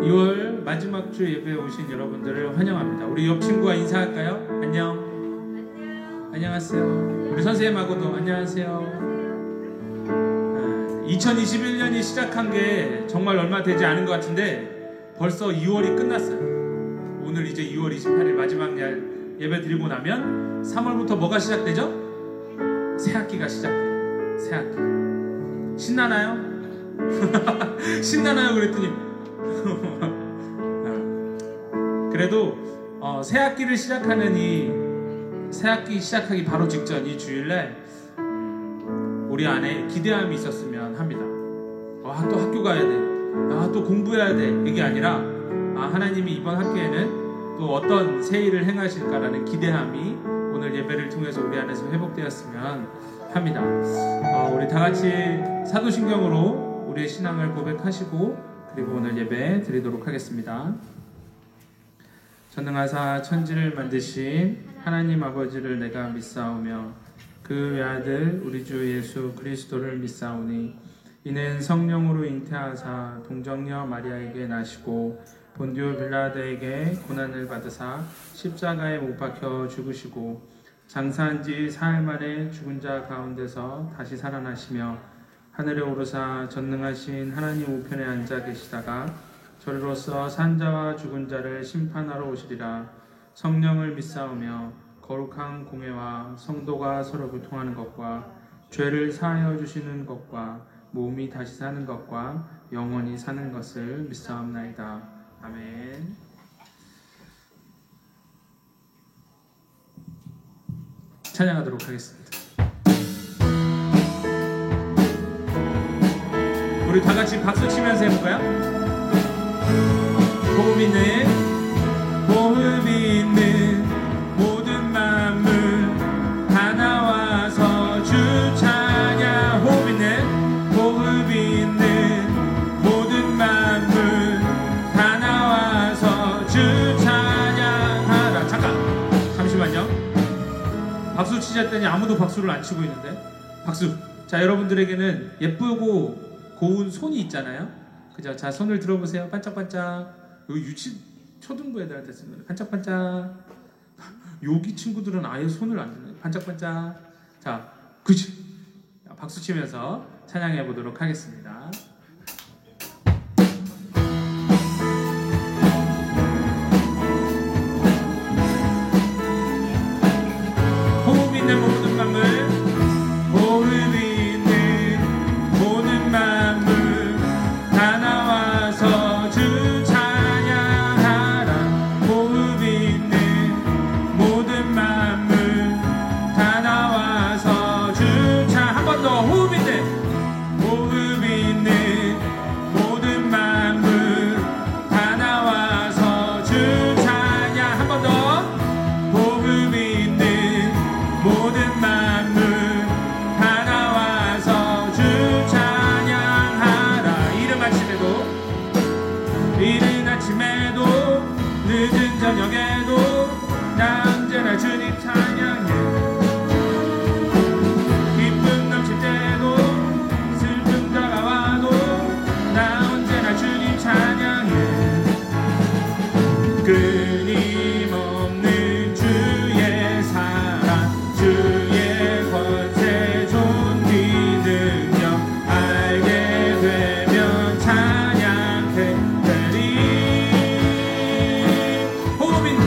2월 마지막 주 예배에 오신 여러분들을 환영합니다. 우리 옆 친구와 인사할까요? 안녕. 안녕하세요. 우리 선생님하고도 안녕하세요. 2021년이 시작한 게 정말 얼마 되지 않은 것 같은데 벌써 2월이 끝났어요. 오늘 이제 2월 28일 마지막 날 예배 드리고 나면 3월부터 뭐가 시작되죠? 새학기가 시작돼요. 새학기. 신나나요? 신나나요? 그랬더니 그래도 새학기를 시작하는 새학기 시작하기 바로 직전 이 주일날 우리 안에 기대함이 있었으면 합니다. 또 학교 가야 돼. 또 공부해야 돼. 이게 아니라 하나님이 이번 학기에는 또 어떤 새 일을 행하실까라는 기대함이 오늘 예배를 통해서 우리 안에서 회복되었으면 합니다. 우리 다 같이 사도신경으로 우리의 신앙을 고백하시고 그리고 오늘 예배 드리도록 하겠습니다. 전능하사 천지를 만드신 하나님 아버지를 내가 믿사오며 그 외아들 우리 주 예수 그리스도를 믿사오니 이는 성령으로 잉태하사 동정녀 마리아에게 나시고 본디오 빌라도에게 고난을 받으사 십자가에 못 박혀 죽으시고 장사한 지 사흘 만에 죽은 자 가운데서 다시 살아나시며 하늘에 오르사 전능하신 하나님 우편에 앉아 계시다가 저리로서 산자와 죽은 자를 심판하러 오시리라. 성령을 믿사오며 거룩한 공회와 성도가 서로 교통하는 것과 죄를 사하여 주시는 것과 몸이 다시 사는 것과 영원히 사는 것을 믿사옵나이다. 아멘. 찬양하도록 하겠습니다. 우리 다 같이 박수 치면서 해볼까요? 호흡 있는 모든 만물 다 나와서 주 찬양. 호흡 있는 모든 만물 다 나와서 주 찬양하라. 잠시만요. 박수 치셨더니 아무도 박수를 안 치고 있는데. 박수. 자, 여러분들에게는 예쁘고 고운 손이 있잖아요. 그죠? 자, 손을 들어보세요. 반짝반짝. 여기 유치 초등부 애들한테 쓰는 반짝반짝. 여기 친구들은 아예 손을 안 드는 반짝반짝. 자, 그치? 박수 치면서 찬양해 보도록 하겠습니다. 호흡 있는 모든 만물, 호흡 있는 모든 만물 다 나와서 주 찬양하라. 호흡 있는 모든 만물 다 나와서 주 찬양. 한 번 더. 호흡 있는 모든 만물 다 나와서 주 찬양. 한 번 더. 호흡 있는 모든 만물 다 나와서 주 찬양하라. 이른 아침에도 늦은 저녁에도 나 언제나 주님 찬양해. 기쁨 넘칠 때도 슬픔 다가와도 나 언제나 주님 찬양해. 끊임없는 주의 사랑, 주의 권세, 존귀 능력 알게 되면 찬양해. 호흡 있는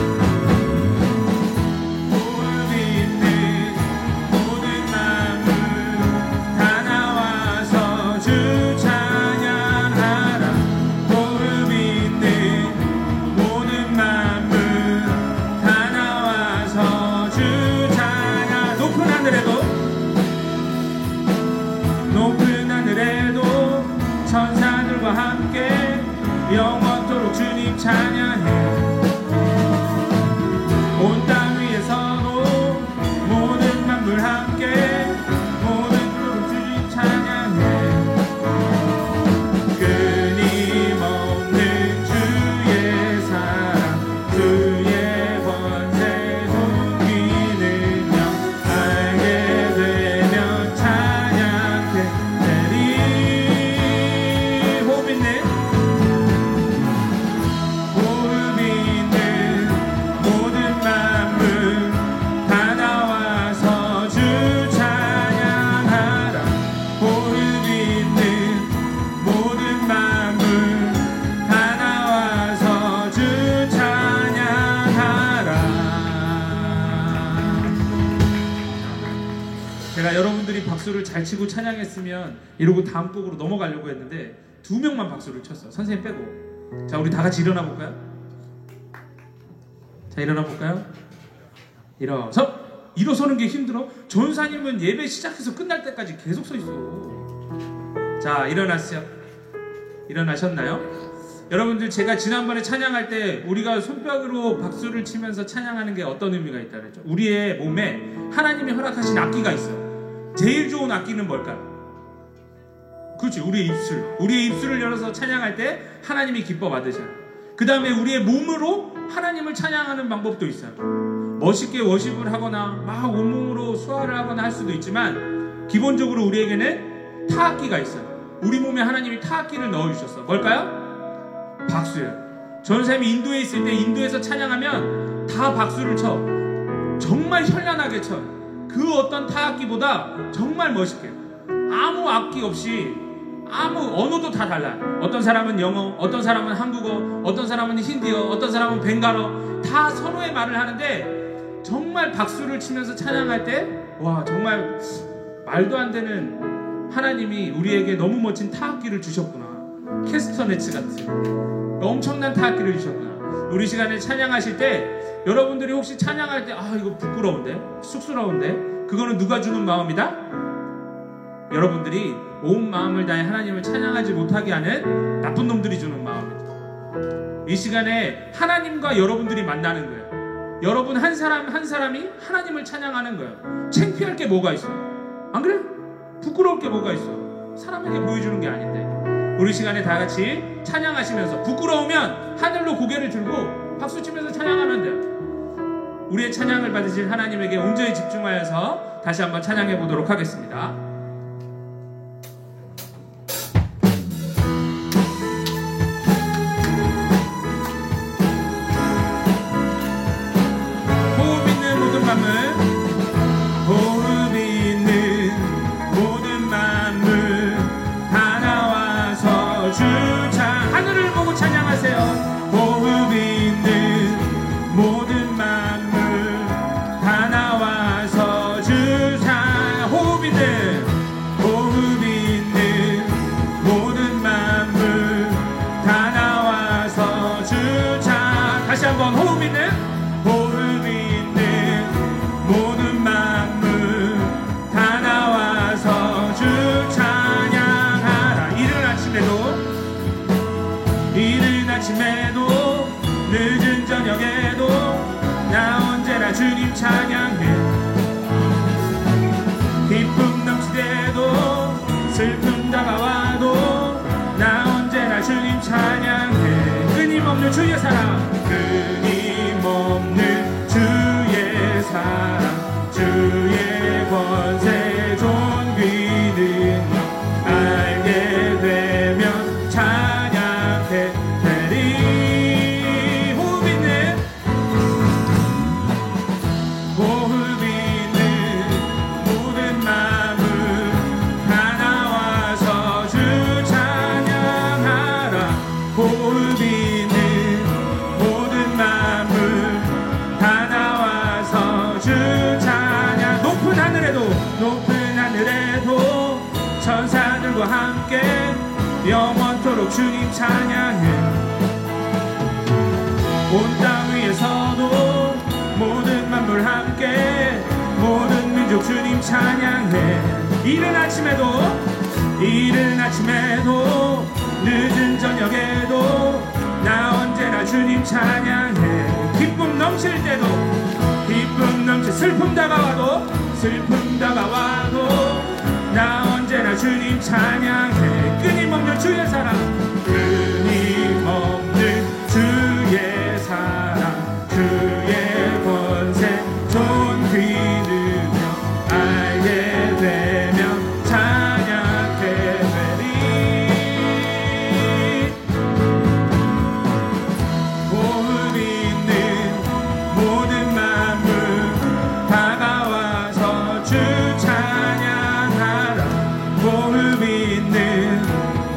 모든 만물 다 나와서 주 찬양하라. 호흡 있는 모든 만물 다 나와서 주 찬양. 높은 하늘에도 천사들과 함께 영원토록 주님 찬양해. 온 땅 위에서도 모든 만물 함께 모든 주님 찬양해. 끊임없는 주의 사랑, 주의 권세, 존귀 능력 알게 되면 찬양해. 잘 치고 찬양했으면 이러고 다음 곡으로 넘어가려고 했는데 2명만 박수를 쳤어. 선생님 빼고. 자, 우리 다 같이 일어나 볼까요? 자, 일어나 볼까요? 일어서는 게 힘들어? 전사님은 예배 시작해서 끝날 때까지 계속 서 있어. 자, 일어나세요. 일어나셨나요? 여러분들, 제가 지난번에 찬양할 때 우리가 손뼉으로 박수를 치면서 찬양하는 게 어떤 의미가 있다 그랬죠? 우리의 몸에 하나님이 허락하신 악기가 있어요. 제일 좋은 악기는 뭘까요? 그렇지, 우리의 입술. 우리의 입술을 열어서 찬양할 때 하나님이 기뻐 받으셔요. 그 다음에 우리의 몸으로 하나님을 찬양하는 방법도 있어요. 멋있게 워십을 하거나 막 온몸으로 수화를 하거나 할 수도 있지만, 기본적으로 우리에게는 타악기가 있어요. 우리 몸에 하나님이 타악기를 넣어주셨어. 뭘까요? 박수예요. 전사님이 인도에 있을 때 인도에서 찬양하면 다 박수를 쳐. 정말 현란하게 쳐. 그 어떤 타악기보다 정말 멋있게. 아무 악기 없이 아무 언어도 다 달라요. 어떤 사람은 영어, 어떤 사람은 한국어, 어떤 사람은 힌디어, 어떤 사람은 벵갈어. 다 서로의 말을 하는데 정말 박수를 치면서 찬양할 때 와, 정말 말도 안 되는 하나님이 우리에게 너무 멋진 타악기를 주셨구나. 캐스터네츠 같은 엄청난 타악기를 주셨구나. 우리 시간에 찬양하실 때 여러분들이 혹시 찬양할 때 이거 부끄러운데, 쑥스러운데, 그거는 누가 주는 마음이다? 여러분들이 온 마음을 다해 하나님을 찬양하지 못하게 하는 나쁜 놈들이 주는 마음입니다. 이 시간에 하나님과 여러분들이 만나는 거예요. 여러분 한 사람이 하나님을 찬양하는 거예요. 창피할 게 뭐가 있어요? 안 그래? 부끄러울 게 뭐가 있어? 사람에게 보여주는 게 아닌데. 우리 시간에 다 같이 찬양하시면서 부끄러우면 하늘로 고개를 들고 박수치면서 찬양하면 돼요. 우리의 찬양을 받으실 하나님에게 온전히 집중하여서 다시 한번 찬양해 보도록 하겠습니다. 호흡 있는 모든 만물, 호흡 있는 모든 만물 다 나와서 주차. 하늘을 보고 찬양하세요. 호흡 있는 모든 만물 다 나와서 주차. 호흡 있는 모든 만물 다 나와서 주차. 다시 한번 호흡 있는 모든 만물 다 나와서 주 찬양하라. 이른 아침에도 늦은 저녁에도 나 언제나 주님 찬양해. 기쁨 넘치대도 슬픔 다가와도 나 언제나 주님 찬양해. 끊임없는 주의 사랑, 끊임없는 주의 사랑, 주의 권세 존귀 능력 알게 되면 찬양해 되리. 호흡 있는 모든 마음을 다 나와서 주 찬양하라. 호흡 있는 모든 마음을 다 나와서 주 찬양. 높은 하늘에도 천사들과 함께 영원토록 주님 찬양해. 온 땅 위에서도 모든 만물 함께 모든 민족 주님 찬양해. 이른 아침에도 늦은 저녁에도 나 언제나 주님 찬양해. 기쁨 넘칠 때도 슬픔 다가와도 나 언제나 주님 찬양해. 끊임없는 주의 사랑, 끊임없는 주의 사랑, 주의 권세 존귀 능력 알게 되면 찬양해 되리. 호흡 있는 모든 만물 다가와서 주 찬양하라. 호흡 있는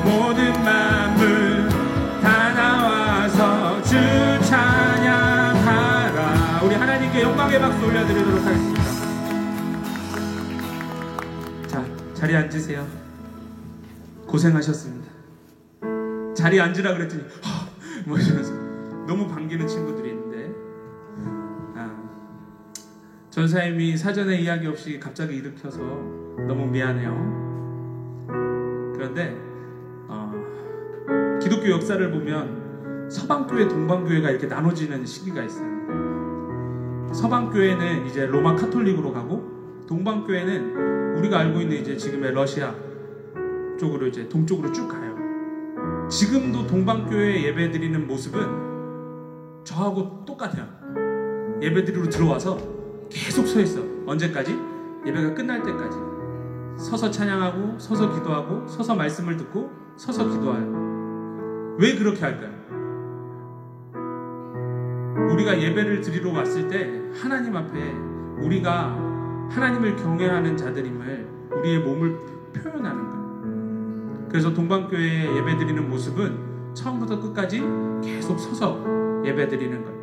모든 만물 다 나와서 주 찬양하라. 우리 하나님께 영광의 박수 올려드리도록 하겠습니다. 자, 자리에 자리에 앉으세요. 고생하셨습니다. 자리에 앉으라 그랬더니 뭐 이러면서 너무 반기는 친구들이 있는데, 전사님이 사전에 이야기 없이 갑자기 일으켜서 너무 미안해요. 그런데 기독교 역사를 보면 서방교회, 동방교회가 이렇게 나눠지는 시기가 있어요. 서방교회는 이제 로마 카톨릭으로 가고, 동방교회는 우리가 알고 있는 이제 지금의 러시아 쪽으로 이제 동쪽으로 쭉 가요. 지금도 동방교회 예배 드리는 모습은 저하고 똑같아요. 예배 드리러 들어와서 계속 서 있어. 언제까지? 예배가 끝날 때까지. 서서 찬양하고, 서서 기도하고, 서서 말씀을 듣고, 서서 기도해요. 왜 그렇게 할까요? 우리가 예배를 드리러 왔을 때 하나님 앞에 우리가 하나님을 경외하는 자들임을, 우리의 몸을 표현하는 거예요. 그래서 동방교회에 예배 드리는 모습은 처음부터 끝까지 계속 서서 예배 드리는 거예요.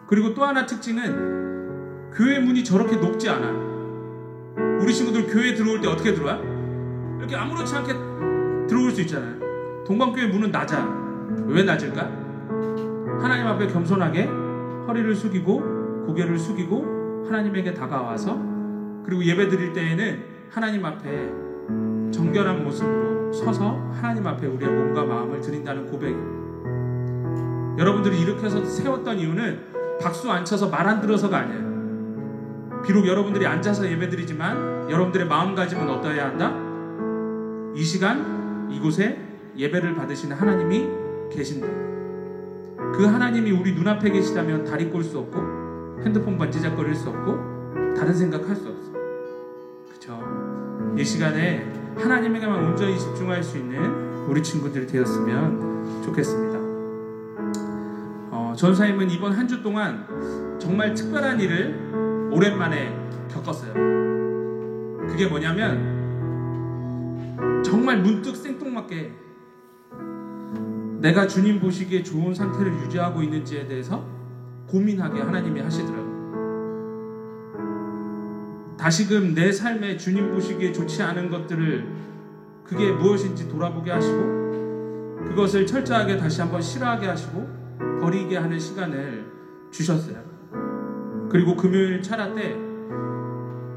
그리고 또 하나 특징은 교회 문이 저렇게 높지 않아요. 우리 친구들 교회 들어올 때 어떻게 들어와? 이렇게 아무렇지 않게 들어올 수 있잖아요. 동방교회 문은 낮아. 왜 낮을까? 하나님 앞에 겸손하게 허리를 숙이고 고개를 숙이고 하나님에게 다가와서, 그리고 예배 드릴 때에는 하나님 앞에 정결한 모습으로 서서 하나님 앞에 우리의 몸과 마음을 드린다는 고백이에요. 여러분들이 일으켜서 세웠던 이유는 박수 안 쳐서 말 안 들어서가 아니에요. 비록 여러분들이 앉아서 예배드리지만 여러분들의 마음가짐은 어떠해야 한다? 이 시간 이곳에 예배를 받으시는 하나님이 계신다. 그 하나님이 우리 눈앞에 계시다면 다리 꼴 수 없고 핸드폰 반지작거릴 수 없고 다른 생각할 수 없어. 그쵸? 이 시간에 하나님에게만 온전히 집중할 수 있는 우리 친구들이 되었으면 좋겠습니다. 전사님은 이번 한 주 동안 정말 특별한 일을 오랜만에 겪었어요. 그게 뭐냐면, 정말 문득 생뚱맞게 내가 주님 보시기에 좋은 상태를 유지하고 있는지에 대해서 고민하게 하나님이 하시더라고요. 다시금 내 삶에 주님 보시기에 좋지 않은 것들을, 그게 무엇인지 돌아보게 하시고, 그것을 철저하게 다시 한번 싫어하게 하시고 버리게 하는 시간을 주셨어요. 그리고 금요일 차라 때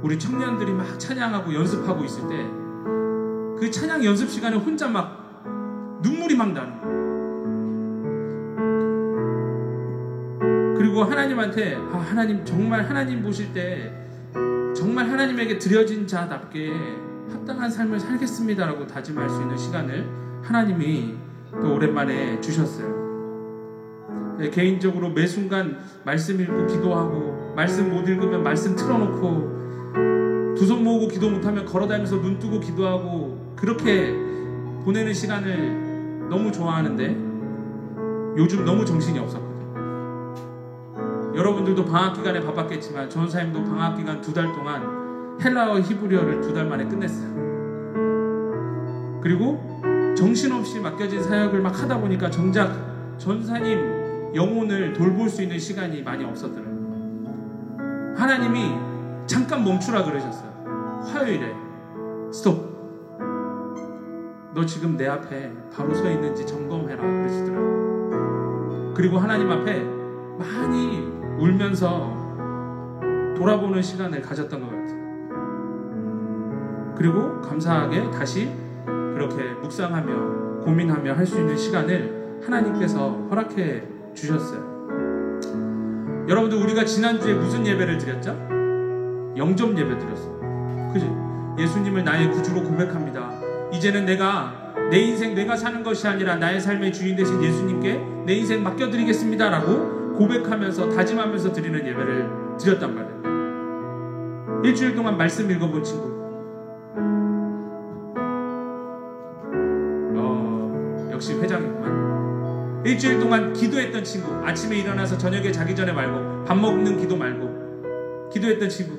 우리 청년들이 막 찬양하고 연습하고 있을 때 그 찬양 연습 시간에 혼자 막 눈물이 막 나는 거예요. 그리고 하나님한테 하나님, 정말 하나님 보실 때 정말 하나님에게 드려진 자답게 합당한 삶을 살겠습니다라고 다짐할 수 있는 시간을 하나님이 또 오랜만에 주셨어요. 개인적으로 매 순간 말씀 읽고 기도하고, 말씀 못 읽으면 말씀 틀어놓고, 두 손 모으고 기도 못하면 걸어다니면서 눈 뜨고 기도하고, 그렇게 보내는 시간을 너무 좋아하는데 요즘 너무 정신이 없었거든요. 여러분들도 방학기간에 바빴겠지만 전사님도 방학기간 2달 동안 헬라어 히브리어를 2달 만에 끝냈어요. 그리고 정신없이 맡겨진 사역을 막 하다 보니까 정작 전사님 영혼을 돌볼 수 있는 시간이 많이 없었더라고요. 하나님이 잠깐 멈추라 그러셨어요. 화요일에 스톱, 너 지금 내 앞에 바로 서 있는지 점검해라 그러시더라고요. 그리고 하나님 앞에 많이 울면서 돌아보는 시간을 가졌던 것 같아요. 그리고 감사하게 다시 그렇게 묵상하며 고민하며 할 수 있는 시간을 하나님께서 허락해 주셨어요. 여러분들, 우리가 지난주에 무슨 예배를 드렸죠? 영접 예배 드렸어요. 그지? 예수님을 나의 구주로 고백합니다. 이제는 내 인생 내가 사는 것이 아니라 나의 삶의 주인 되신 예수님께 내 인생 맡겨드리겠습니다 라고 고백하면서 다짐하면서 드리는 예배를 드렸단 말이에요. 일주일 동안 말씀 읽어본 친구, 역시 회장이구만. 일주일 동안 기도했던 친구, 아침에 일어나서 저녁에 자기 전에 말고, 밥 먹는 기도 말고 기도했던 친구.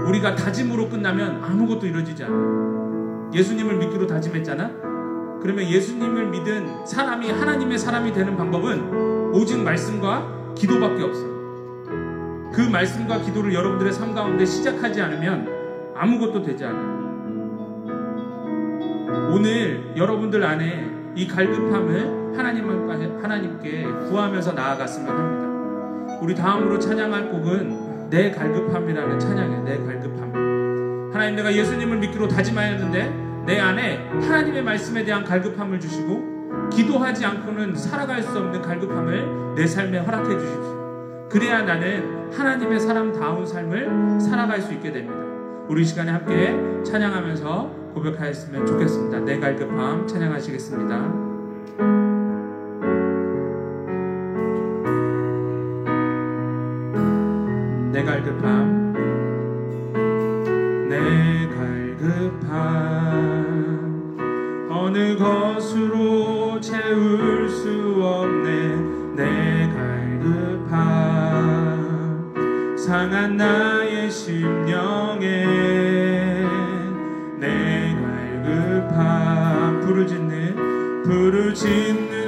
우리가 다짐으로 끝나면 아무것도 이루어지지 않아. 예수님을 믿기로 다짐했잖아. 그러면 예수님을 믿은 사람이 하나님의 사람이 되는 방법은 오직 말씀과 기도밖에 없어. 그 말씀과 기도를 여러분들의 삶 가운데 시작하지 않으면 아무것도 되지 않아요. 오늘 여러분들 안에 이 갈급함을 하나님께 구하면서 나아갔으면 합니다. 우리 다음으로 찬양할 곡은 내 갈급함이라는 찬양이에요. 내 갈급함. 하나님, 내가 예수님을 믿기로 다짐하였는데 내 안에 하나님의 말씀에 대한 갈급함을 주시고 기도하지 않고는 살아갈 수 없는 갈급함을 내 삶에 허락해 주십시오. 그래야 나는 하나님의 사람다운 삶을 살아갈 수 있게 됩니다. 우리 시간에 함께 찬양하면서 고백하였으면 좋겠습니다. 내 갈급함 찬양하시겠습니다. 내 갈급함, 내 갈급함, 어느 것으로 채울 수 없네. 내 갈급함, 상한 나의 심령에 내 갈급함, 부르짖는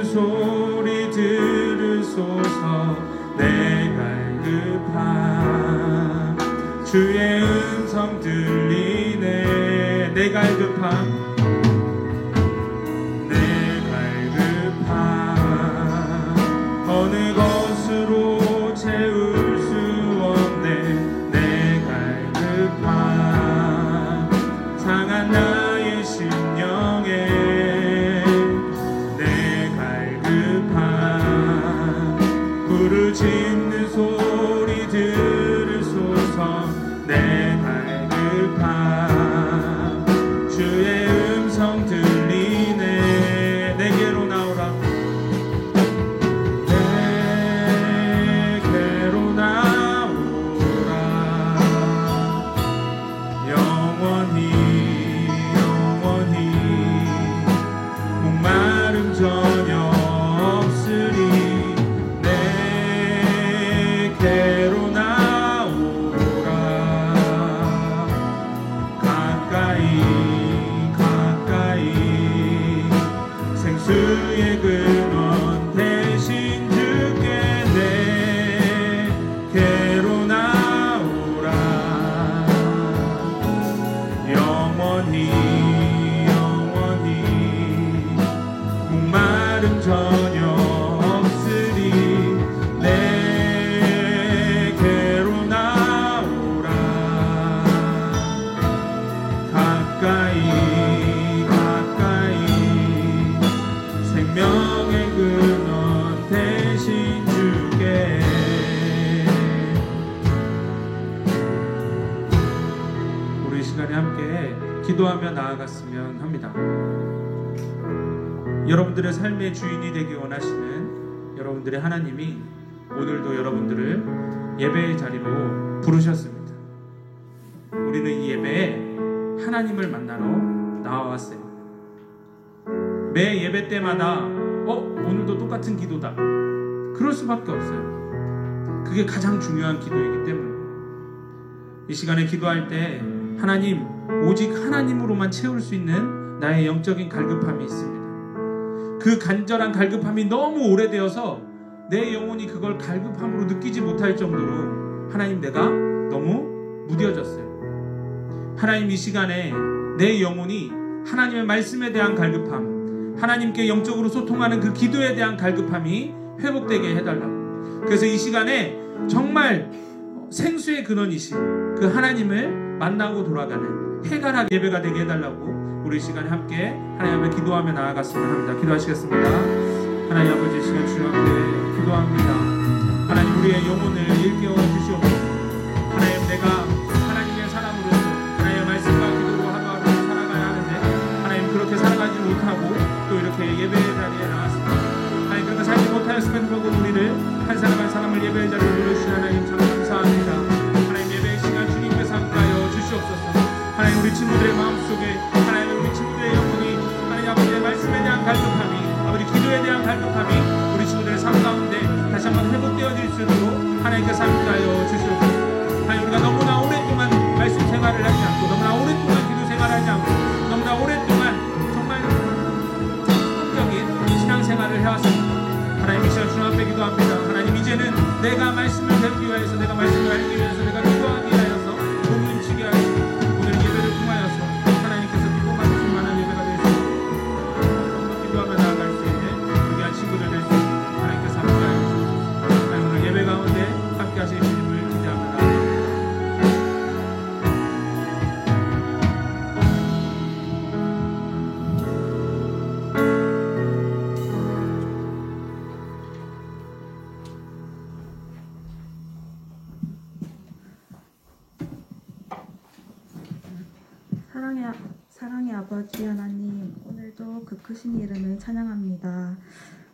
소리 들으소서. 내 갈급함, 주의 음성 들리네. 내 갈급함, 내 갈급함, 어느 것으로 채울 수 없네. 내 갈급함, 상한 나의 심령에 내 갈급함, 부르짖는 소리 들으소서. 내 갈급함, 주의 음성 들리네. 내게로 나오라. 내게로 나오라. 영원히 목마름 전혀 없으리. 내게로 나오라. 가까이 생수의 근원 대신 주께 내게로 나오라. 영원히 목마름 전혀 없으리. 내게로 나오라. 가까이 생명의 근원 대신 주께. 우리 시간에 함께 기도하며 나아갔으면 합니다. 여러분들의 삶의 주인이 되기 원하시는 여러분들의 하나님이 오늘도 여러분들을 예배의 자리로 부르셨습니다. 우리는 이 예배에 하나님을 만나러 나와왔어요. 매 예배 때마다 오늘도 똑같은 기도다, 그럴 수밖에 없어요. 그게 가장 중요한 기도이기 때문에 이 시간에 기도할 때 하나님, 오직 하나님으로만 채울 수 있는 나의 영적인 갈급함이 있습니다. 그 간절한 갈급함이 너무 오래되어서 내 영혼이 그걸 갈급함으로 느끼지 못할 정도로 하나님, 내가 너무 무뎌졌어요. 하나님, 이 시간에 내 영혼이 하나님의 말씀에 대한 갈급함, 하나님께 영적으로 소통하는 그 기도에 대한 갈급함이 회복되게 해달라고. 그래서 이 시간에 정말 생수의 근원이신 그 하나님을 만나고 돌아가는 해가락 예배가 되게 해달라고 우리 시간에 함께 하나님 앞에 기도하며 나아갔으면 합니다. 기도하시겠습니다. 하나님 아버지, 이 시간 주님 앞에 기도합니다. 하나님, 우리의 영혼을 일깨워 주시옵소서. 하나님, 내가 하나님의 사람으로서 하나님의 말씀과 기도로 하루하루 살아가야 하는데 하나님, 그렇게 살아가지 못하고 또 이렇게 예배의 자리에 나왔습니다. 하나님, 그렇게 살지 못하였음에도 불구하고 우리를 한 사람 한 사람을 예배의 자리로 부르신 하나님, 참 감사합니다. 하나님, 예배의 시간 주님께서 함께하여 주시옵소서. 하나님, 우리 친구들의 마음속에 하나님, 우리 친구들의 영혼이 하나님 아버지의 말씀에 대한 갈급함이, 아버지 기도에 대한 갈급함이 우리 친구들의 삶 가운데 다시 한번 회복되어질 수 있도록 하나님께서 함께하여 주시옵소서. 하나님, 우리가 너무나 오랫동안 말씀 생활을 하지 않고, 너무나 오랫동안 기도 생활을 하지 않고, 너무나 오랫동안 정말 적극적인 신앙생활을 해왔습니다. 하나님, 이 시간 주님 앞에 기도합니다. 하나님, 이제 이제는 내가 말씀을 배우기 위해서, 내가 말씀을 알기 위해서, 내가 기도하기 위하여서 몸을 움직이게 하시고 오늘 예배를 통하여서 하나님께서 기뻐 받으실 만한 예배가 될 수 있고 좀더 기도하며 나아갈 수 있는 귀한 친구들 될 수 있는 하나님께서 함께하여 주옵소서. 하나님 오늘 예배 가운데 함께하실 주님을 기대하며 나아갑니다. 사랑의 아버지 하나님, 오늘도 그 크신 이름을 찬양합니다.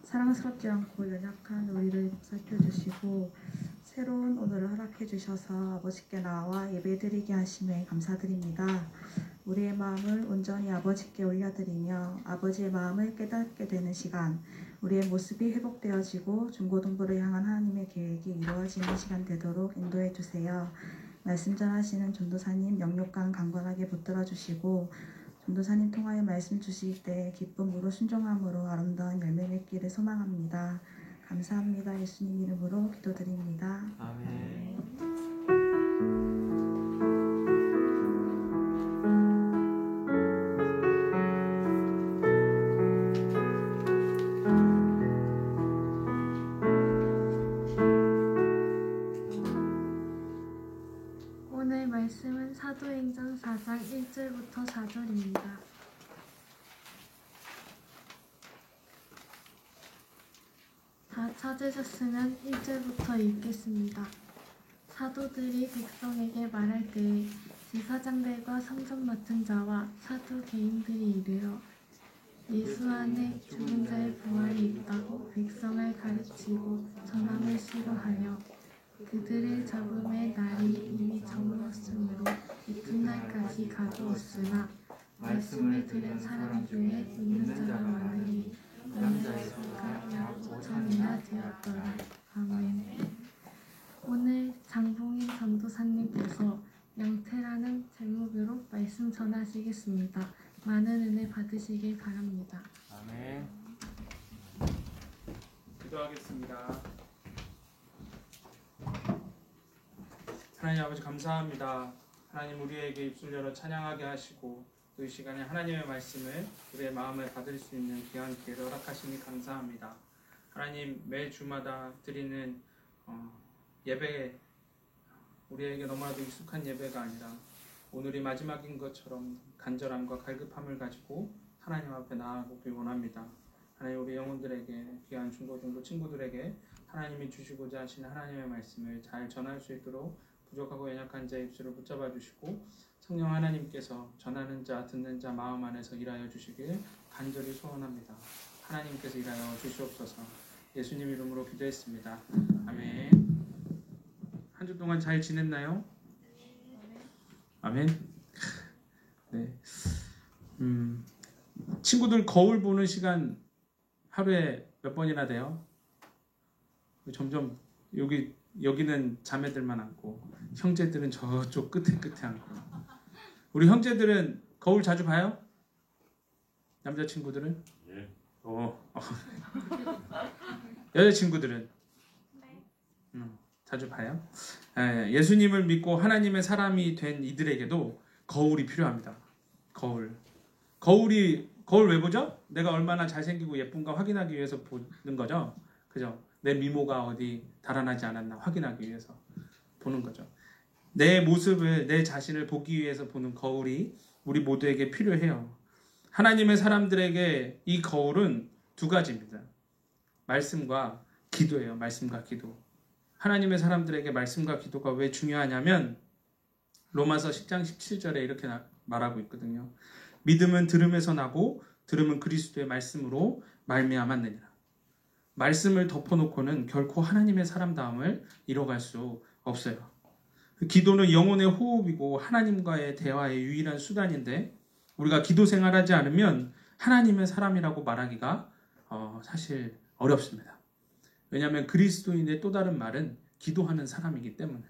사랑스럽지 않고 연약한 우리를 살펴주시고 새로운 오늘을 허락해 주셔서 아버지께 나와 예배드리게 하심에 감사드립니다. 우리의 마음을 온전히 아버지께 올려드리며 아버지의 마음을 깨닫게 되는 시간, 우리의 모습이 회복되어지고 중고등부를 향한 하나님의 계획이 이루어지는 시간 되도록 인도해 주세요. 말씀 전하시는 전도사님 영육간 강건하게 붙들어 주시고 전도사님 통하여 말씀 주실 때 기쁨으로 순종함으로 아름다운 열매 맺기를 소망합니다. 감사합니다. 예수님 이름으로 기도드립니다. 아멘. 오늘 말씀은 사도행전 4장 1절부터 4절입니다. 다 찾으셨으면 1절부터 읽겠습니다. 사도들이 백성에게 말할 때에 제사장들과 성전 맡은 자와 사도 개인들이 이르러 예수 안에 죽은 자의 부활이 있다고 백성을 가르치고 전함을 시도하여 그들의 잡음의 날이 이미 저물었으므로 이튿날까지 가두었으나 말씀을 들은 사람 중에 믿는 자가 많으니 남자의 수가 약 5천이나 되었더라. 아멘. 오늘 장봉인 전도사님께서 영태라는 제목으로 말씀 전하시겠습니다. 많은 은혜 받으시길 바랍니다. 아멘. 기도하겠습니다. 하나님 아버지 감사합니다. 하나님 우리에게 입술 열어 찬양하게 하시고 또 이 시간에 하나님의 말씀을 우리의 마음에 받을 수 있는 귀한 기회를 허락하시니 감사합니다. 하나님 매 주마다 드리는 예배, 우리에게 너무나도 익숙한 예배가 아니라 오늘이 마지막인 것처럼 간절함과 갈급함을 가지고 하나님 앞에 나아가길 원합니다. 하나님 우리 영혼들에게, 귀한 중고등부 친구들에게 하나님이 주시고자 하시는 하나님의 말씀을 잘 전할 수 있도록 부족하고 연약한 자의 입술을 붙잡아 주시고 성령 하나님께서 전하는 자, 듣는 자 마음 안에서 일하여 주시길 간절히 소원합니다. 하나님께서 일하여 주시옵소서. 예수님 이름으로 기도했습니다. 아멘. 한 주 동안 잘 지냈나요? 아멘. 네. 친구들 거울 보는 시간 하루에 몇 번이나 돼요? 점점 여기는 자매들만 앉고 형제들은 저쪽 끝에 앉고. 우리 형제들은 거울 자주 봐요? 남자친구들은? 예. 여자친구들은? 자주 봐요? 예수님을 믿고 하나님의 사람이 된 이들에게도 거울이 필요합니다. 거울 왜 보죠? 내가 얼마나 잘생기고 예쁜가 확인하기 위해서 보는 거죠. 그죠? 내 미모가 어디 달아나지 않았나 확인하기 위해서 보는 거죠. 내 모습을, 내 자신을 보기 위해서 보는 거울이 우리 모두에게 필요해요. 하나님의 사람들에게 이 거울은 두 가지입니다. 말씀과 기도예요. 말씀과 기도. 하나님의 사람들에게 말씀과 기도가 왜 중요하냐면 로마서 10장 17절에 이렇게 말하고 있거든요. 믿음은 들음에서 나고 들음은 그리스도의 말씀으로 말미암았느니라. 말씀을 덮어놓고는 결코 하나님의 사람다움을 이뤄갈 수 없어요. 기도는 영혼의 호흡이고 하나님과의 대화의 유일한 수단인데 우리가 기도 생활하지 않으면 하나님의 사람이라고 말하기가 사실 어렵습니다. 왜냐하면 그리스도인의 또 다른 말은 기도하는 사람이기 때문에.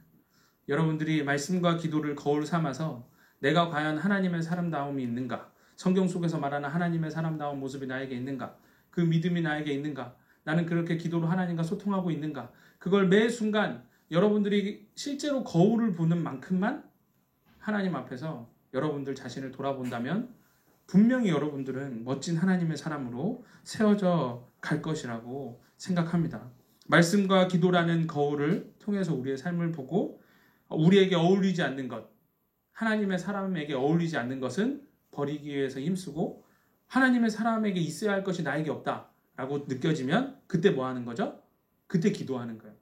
여러분들이 말씀과 기도를 거울 삼아서 내가 과연 하나님의 사람다움이 있는가, 성경 속에서 말하는 하나님의 사람다운 모습이 나에게 있는가, 그 믿음이 나에게 있는가, 나는 그렇게 기도로 하나님과 소통하고 있는가, 그걸 매 순간 여러분들이 실제로 거울을 보는 만큼만 하나님 앞에서 여러분들 자신을 돌아본다면 분명히 여러분들은 멋진 하나님의 사람으로 세워져 갈 것이라고 생각합니다. 말씀과 기도라는 거울을 통해서 우리의 삶을 보고 우리에게 어울리지 않는 것, 하나님의 사람에게 어울리지 않는 것은 버리기 위해서 힘쓰고 하나님의 사람에게 있어야 할 것이 나에게 없다라고 느껴지면 그때 뭐 하는 거죠? 그때 기도하는 거예요.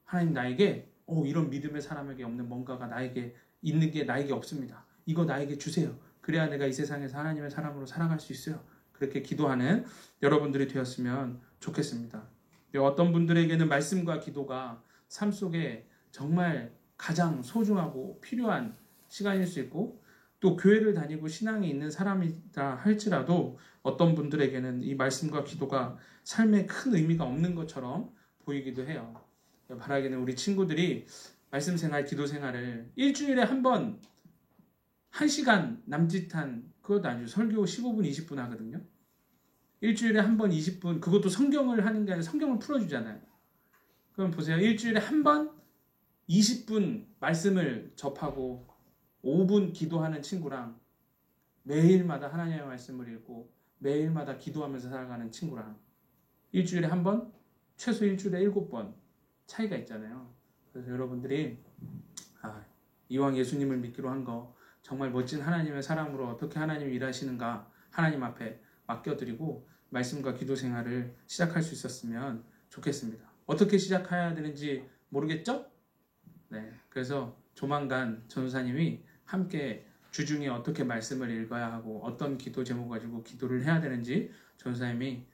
하나님 나에게 이런 믿음의 사람에게 없는 뭔가가 나에게 있는 게 나에게 없습니다. 이거 나에게 주세요. 그래야 내가 이 세상에서 하나님의 사람으로 살아갈 수 있어요. 그렇게 기도하는 여러분들이 되었으면 좋겠습니다. 어떤 분들에게는 말씀과 기도가 삶 속에 정말 가장 소중하고 필요한 시간일 수 있고 또 교회를 다니고 신앙이 있는 사람이다 할지라도 어떤 분들에게는 이 말씀과 기도가 삶에 큰 의미가 없는 것처럼 보이기도 해요. 바라기는 우리 친구들이 말씀 생활, 기도 생활을 일주일에 한 번 1시간 남짓한 그것도 아니죠. 설교 15분, 20분 하거든요. 일주일에 한 번 20분, 그것도 성경을 하는 게 아니라 성경을 풀어주잖아요. 그럼 보세요. 일주일에 한 번 20분 말씀을 접하고 5분 기도하는 친구랑 매일마다 하나님의 말씀을 읽고 매일마다 기도하면서 살아가는 친구랑 일주일에 한 번, 최소 일주일에 7번 차이가 있잖아요. 그래서 여러분들이 이왕 예수님을 믿기로 한 거 정말 멋진 하나님의 사람으로 어떻게 하나님이 일하시는가 하나님 앞에 맡겨드리고 말씀과 기도 생활을 시작할 수 있었으면 좋겠습니다. 어떻게 시작해야 되는지 모르겠죠? 네, 그래서 조만간 전도사님이 함께 주중에 어떻게 말씀을 읽어야 하고 어떤 기도 제목 가지고 기도를 해야 되는지 전도사님이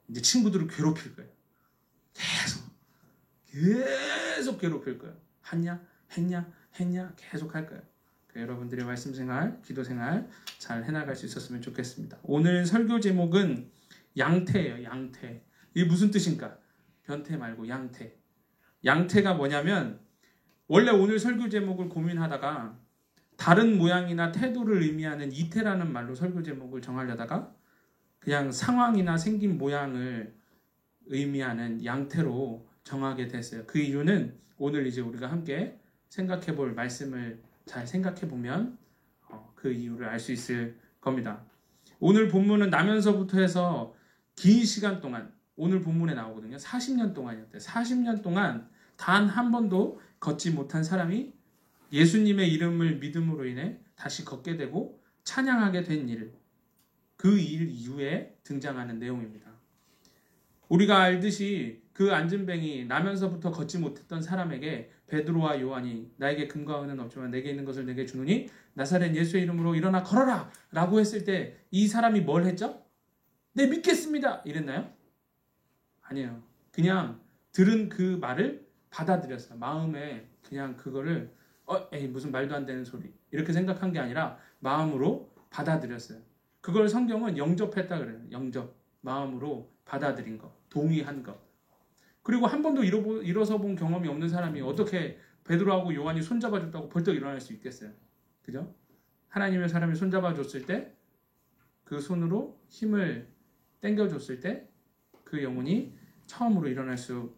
이제 친구들을 괴롭힐 거예요. 계속 괴롭힐 거예요. 했냐 계속 할 거예요. 여러분들의 말씀 생활, 기도 생활 잘 해나갈 수 있었으면 좋겠습니다. 오늘 설교 제목은 양태예요. 양태. 이게 무슨 뜻인가? 변태 말고 양태. 양태가 뭐냐면 원래 오늘 설교 제목을 고민하다가 다른 모양이나 태도를 의미하는 이태라는 말로 설교 제목을 정하려다가 그냥 상황이나 생긴 모양을 의미하는 양태로 정하게 됐어요. 그 이유는 오늘 이제 우리가 함께 생각해 볼 말씀을 잘 생각해 보면 그 이유를 알 수 있을 겁니다. 오늘 본문은 나면서부터 해서 긴 시간 동안 오늘 본문에 나오거든요. 40년 동안이었대요. 40년 동안 단 한 번도 걷지 못한 사람이 예수님의 이름을 믿음으로 인해 다시 걷게 되고 찬양하게 된 일, 그 일 이후에 등장하는 내용입니다. 우리가 알듯이 그 안진뱅이 나면서부터 걷지 못했던 사람에게 베드로와 요한이 나에게 금과 은은 없지만 내게 있는 것을 내게 주노니 나사렛 예수의 이름으로 일어나 걸어라 라고 했을 때 이 사람이 뭘 했죠? 네, 믿겠습니다 이랬나요? 아니에요. 그냥 들은 그 말을 받아들였어요. 마음에 그냥 그거를 에이 무슨 말도 안 되는 소리 이렇게 생각한 게 아니라 마음으로 받아들였어요. 그걸 성경은 영접했다 그래요. 영접. 마음으로 받아들인 것, 동의한 것. 그리고 한 번도 일어서 본 경험이 없는 사람이 어떻게 베드로하고 요한이 손잡아줬다고 벌떡 일어날 수 있겠어요? 그죠? 하나님의 사람이 손잡아줬을 때 그 손으로 힘을 당겨줬을 때 그 영혼이 처음으로 일어날 수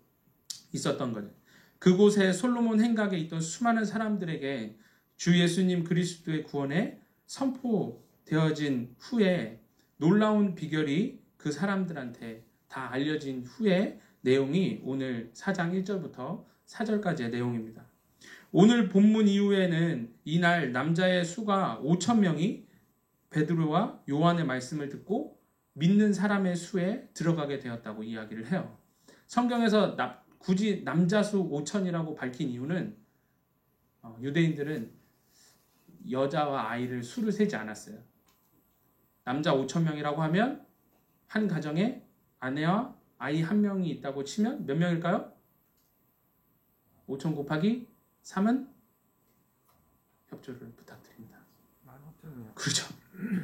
있었던 거죠. 그곳에 솔로몬 행각에 있던 수많은 사람들에게 주 예수님 그리스도의 구원에 선포되어진 후에 놀라운 비결이 그 사람들한테 다 알려진 후에 내용이 오늘 4장 1절부터 4절까지의 내용입니다. 오늘 본문 이후에는 이날 남자의 수가 5,000명이 베드로와 요한의 말씀을 듣고 믿는 사람의 수에 들어가게 되었다고 이야기를 해요. 성경에서 굳이 남자 수 5,000이라고 밝힌 이유는 유대인들은 여자와 아이를 수를 세지 않았어요. 남자 5,000명이라고 하면 한 가정에 아내와 아이 한 명이 있다고 치면 몇 명일까요? 5,000 곱하기 3은 협조를 부탁드립니다. 15,000명. 그렇죠.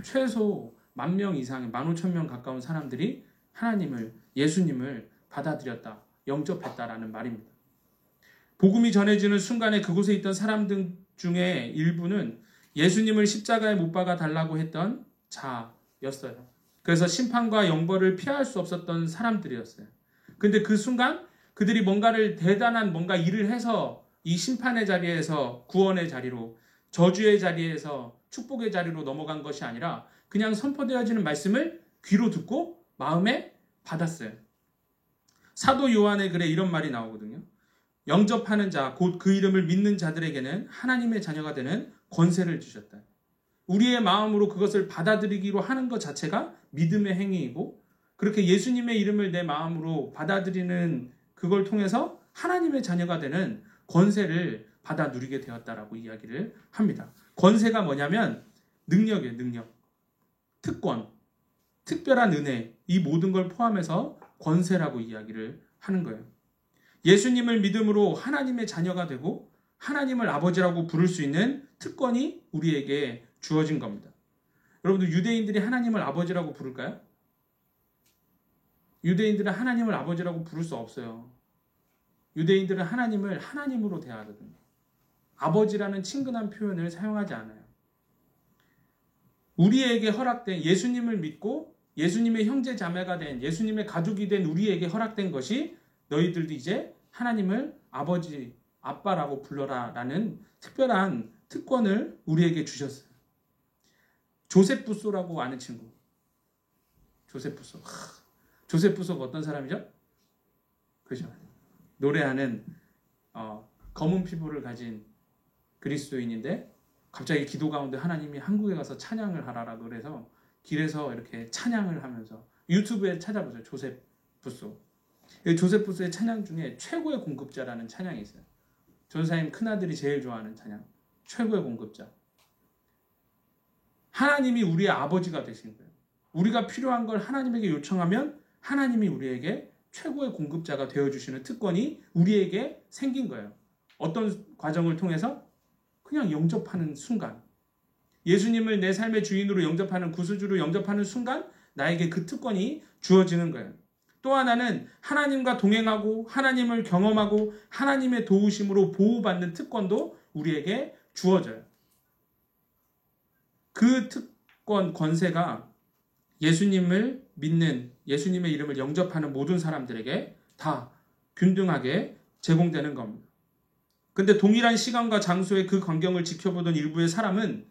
최소 10,000명 이상의 15,000명 가까운 사람들이 하나님을, 예수님을 받아들였다, 영접했다라는 말입니다. 복음이 전해지는 순간에 그곳에 있던 사람들 중에 일부는 예수님을 십자가에 못 박아 달라고 했던 자였어요. 그래서 심판과 영벌을 피할 수 없었던 사람들이었어요. 근데 그 순간 그들이 뭔가를 대단한 뭔가 일을 해서 이 심판의 자리에서 구원의 자리로, 저주의 자리에서 축복의 자리로 넘어간 것이 아니라 그냥 선포되어지는 말씀을 귀로 듣고 마음에 받았어요. 사도 요한의 글에 이런 말이 나오거든요. 영접하는 자, 곧 그 이름을 믿는 자들에게는 하나님의 자녀가 되는 권세를 주셨다. 우리의 마음으로 그것을 받아들이기로 하는 것 자체가 믿음의 행위이고, 그렇게 예수님의 이름을 내 마음으로 받아들이는 그걸 통해서 하나님의 자녀가 되는 권세를 받아 누리게 되었다라고 이야기를 합니다. 권세가 뭐냐면 능력이에요. 능력, 특권, 특별한 은혜, 이 모든 걸 포함해서 권세라고 이야기를 하는 거예요. 예수님을 믿음으로 하나님의 자녀가 되고 하나님을 아버지라고 부를 수 있는 특권이 우리에게 주어진 겁니다. 여러분들, 유대인들이 하나님을 아버지라고 부를까요? 유대인들은 하나님을 아버지라고 부를 수 없어요. 유대인들은 하나님을 하나님으로 대하거든요. 아버지라는 친근한 표현을 사용하지 않아요. 우리에게 허락된, 예수님을 믿고 예수님의 형제 자매가 된, 예수님의 가족이 된 우리에게 허락된 것이 너희들도 이제 하나님을 아버지, 아빠라고 불러라 라는 특별한 특권을 우리에게 주셨어요. 조세프소라고 아는 친구. 조세프소. 조세프소가 어떤 사람이죠? 그죠? 노래하는 검은 피부를 가진 그리스도인인데 갑자기 기도 가운데 하나님이 한국에 가서 찬양을 하라라 노래해서 길에서 이렇게 찬양을 하면서, 유튜브에 찾아보세요. 조세프소. 조세프소의 찬양 중에 최고의 공급자라는 찬양이 있어요. 전사님 큰아들이 제일 좋아하는 찬양. 최고의 공급자. 하나님이 우리의 아버지가 되신 거예요. 우리가 필요한 걸 하나님에게 요청하면 하나님이 우리에게 최고의 공급자가 되어주시는 특권이 우리에게 생긴 거예요. 어떤 과정을 통해서? 그냥 영접하는 순간. 예수님을 내 삶의 주인으로 영접하는, 구수주로 영접하는 순간 나에게 그 특권이 주어지는 거예요. 또 하나는 하나님과 동행하고 하나님을 경험하고 하나님의 도우심으로 보호받는 특권도 우리에게 주어져요. 그 특권, 권세가 예수님을 믿는, 예수님의 이름을 영접하는 모든 사람들에게 다 균등하게 제공되는 겁니다. 근데 동일한 시간과 장소에 그 광경을 지켜보던 일부의 사람은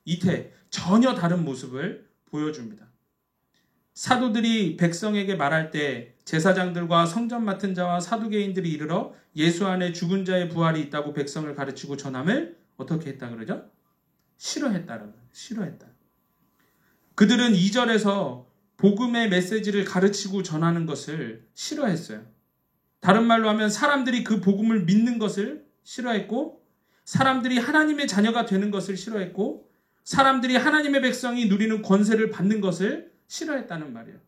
이태 전혀 다른 모습을 보여줍니다. 사도들이 백성에게 말할 때 제사장들과 성전 맡은 자와 사두개인들이 이르러 예수 안에 죽은 자의 부활이 있다고 백성을 가르치고 전함을 어떻게 했다 그러죠? 싫어했다라고. 싫어했다. 그들은 2절에서 복음의 메시지를 가르치고 전하는 것을 싫어했어요. 다른 말로 하면 사람들이 그 복음을 믿는 것을 싫어했고, 사람들이 하나님의 자녀가 되는 것을 싫어했고, 사람들이 하나님의 백성이 누리는 권세를 받는 것을 싫어했다는 말이에요.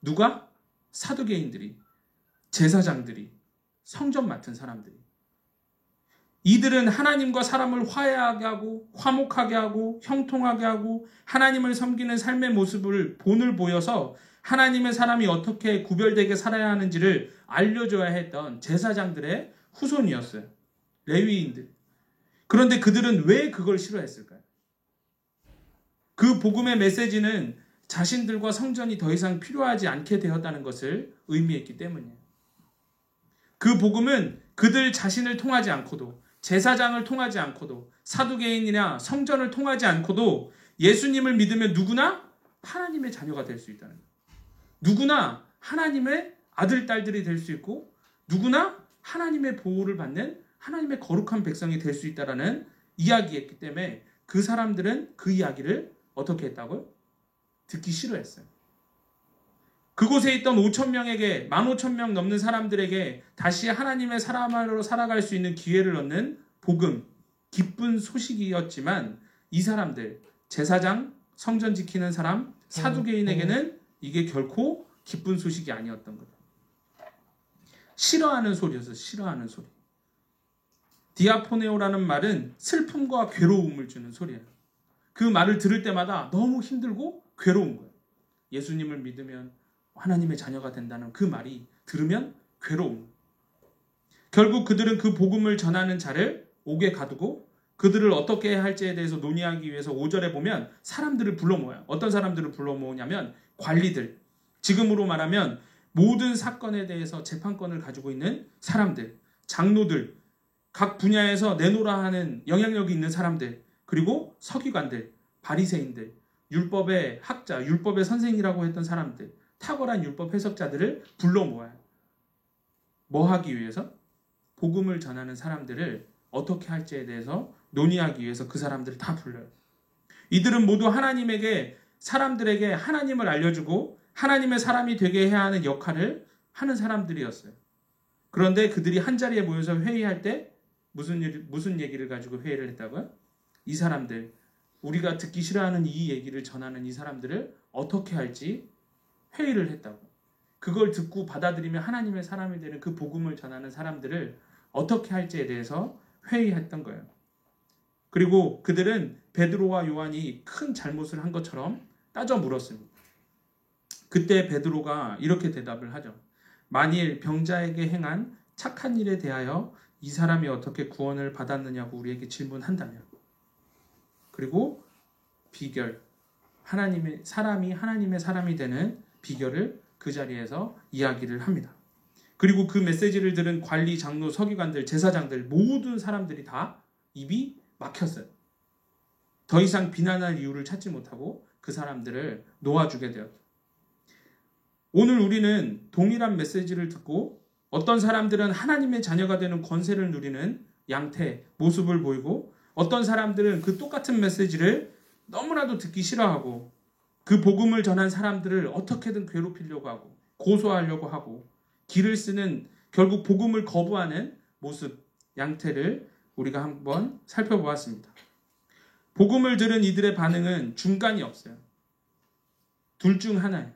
누가? 사두개인들이, 제사장들이, 성전 맡은 사람들이. 이들은 하나님과 사람을 화해하게 하고 화목하게 하고 형통하게 하고 하나님을 섬기는 삶의 모습을 본을 보여서 하나님의 사람이 어떻게 구별되게 살아야 하는지를 알려줘야 했던 제사장들의 후손이었어요. 레위인들. 그런데 그들은 왜 그걸 싫어했을까요? 그 복음의 메시지는 자신들과 성전이 더 이상 필요하지 않게 되었다는 것을 의미했기 때문이에요. 그 복음은 그들 자신을 통하지 않고도, 제사장을 통하지 않고도, 사두개인이나 성전을 통하지 않고도 예수님을 믿으면 누구나 하나님의 자녀가 될 수 있다는 거예요. 누구나 하나님의 아들, 딸들이 될 수 있고 누구나 하나님의 보호를 받는 하나님의 거룩한 백성이 될 수 있다는 이야기였기 때문에 그 사람들은 그 이야기를 어떻게 했다고요? 듣기 싫어했어요. 그곳에 있던 5,000명에게, 15,000명 넘는 사람들에게 다시 하나님의 사람으로 살아갈 수 있는 기회를 얻는 복음, 기쁜 소식이었지만 이 사람들, 제사장, 성전 지키는 사람, 사두개인에게는 이게 결코 기쁜 소식이 아니었던 거예요. 싫어하는 소리였어요. 싫어하는 소리. 디아포네오라는 말은 슬픔과 괴로움을 주는 소리예요. 그 말을 들을 때마다 너무 힘들고 괴로운 거예요. 예수님을 믿으면 하나님의 자녀가 된다는 그 말이 들으면 괴로움. 결국 그들은 그 복음을 전하는 자를 옥에 가두고 그들을 어떻게 해야 할지에 대해서 논의하기 위해서 5절에 보면 사람들을 불러 모아요. 어떤 사람들을 불러 모으냐면 관리들. 지금으로 말하면 모든 사건에 대해서 재판권을 가지고 있는 사람들, 장로들, 각 분야에서 내노라 하는 영향력이 있는 사람들, 그리고 서기관들, 바리새인들, 율법의 학자, 율법의 선생이라고 했던 사람들, 탁월한 율법 해석자들을 불러 모아요. 뭐 하기 위해서? 복음을 전하는 사람들을 어떻게 할지에 대해서 논의하기 위해서 그 사람들을 다 불러요. 이들은 모두 하나님에게, 사람들에게 하나님을 알려주고 하나님의 사람이 되게 해야 하는 역할을 하는 사람들이었어요. 그런데 그들이 한자리에 모여서 회의할 때 무슨 얘기를 가지고 회의를 했다고요? 이 사람들, 우리가 듣기 싫어하는 이 얘기를 전하는 이 사람들을 어떻게 할지 회의를 했다고. 그걸 듣고 받아들이면 하나님의 사람이 되는 그 복음을 전하는 사람들을 어떻게 할지에 대해서 회의했던 거예요. 그리고 그들은 베드로와 요한이 큰 잘못을 한 것처럼 따져 물었습니다. 그때 베드로가 이렇게 대답을 하죠. 만일 병자에게 행한 착한 일에 대하여 이 사람이 어떻게 구원을 받았느냐고 우리에게 질문한다면, 그리고 비결, 하나님의 사람이 되는 비결을 그 자리에서 이야기를 합니다. 그리고 그 메시지를 들은 관리, 장로, 서기관들, 제사장들 모든 사람들이 다 입이 막혔어요. 더 이상 비난할 이유를 찾지 못하고 그 사람들을 놓아주게 되었죠. 오늘 우리는 동일한 메시지를 듣고 어떤 사람들은 하나님의 자녀가 되는 권세를 누리는 양태, 모습을 보이고, 어떤 사람들은 그 똑같은 메시지를 너무나도 듣기 싫어하고 그 복음을 전한 사람들을 어떻게든 괴롭히려고 하고 고소하려고 하고 길을 쓰는, 결국 복음을 거부하는 모습, 양태를 우리가 한번 살펴보았습니다. 복음을 들은 이들의 반응은 중간이 없어요. 둘 중 하나예요.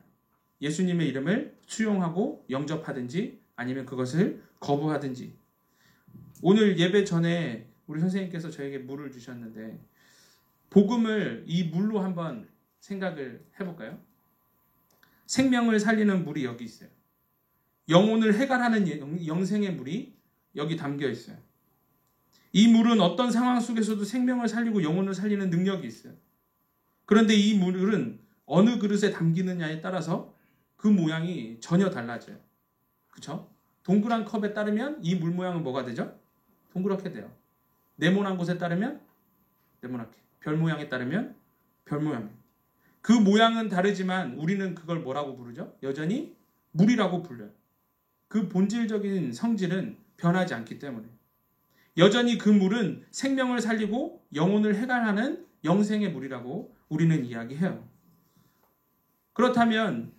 예수님의 이름을 수용하고 영접하든지 아니면 그것을 거부하든지. 오늘 예배 전에 우리 선생님께서 저에게 물을 주셨는데, 복음을 이 물로 한번 생각을 해볼까요? 생명을 살리는 물이 여기 있어요. 영혼을 해갈하는 영생의 물이 여기 담겨 있어요. 이 물은 어떤 상황 속에서도 생명을 살리고 영혼을 살리는 능력이 있어요. 그런데 이 물은 어느 그릇에 담기느냐에 따라서 그 모양이 전혀 달라져요. 그렇죠? 동그란 컵에 따르면 이 물 모양은 뭐가 되죠? 동그랗게 돼요. 네모난 곳에 따르면 네모나게, 별 모양에 따르면 별 모양. 그 모양은 다르지만 우리는 그걸 뭐라고 부르죠? 여전히 물이라고 불려요. 그 본질적인 성질은 변하지 않기 때문에. 여전히 그 물은 생명을 살리고 영혼을 해갈하는 영생의 물이라고 우리는 이야기해요. 그렇다면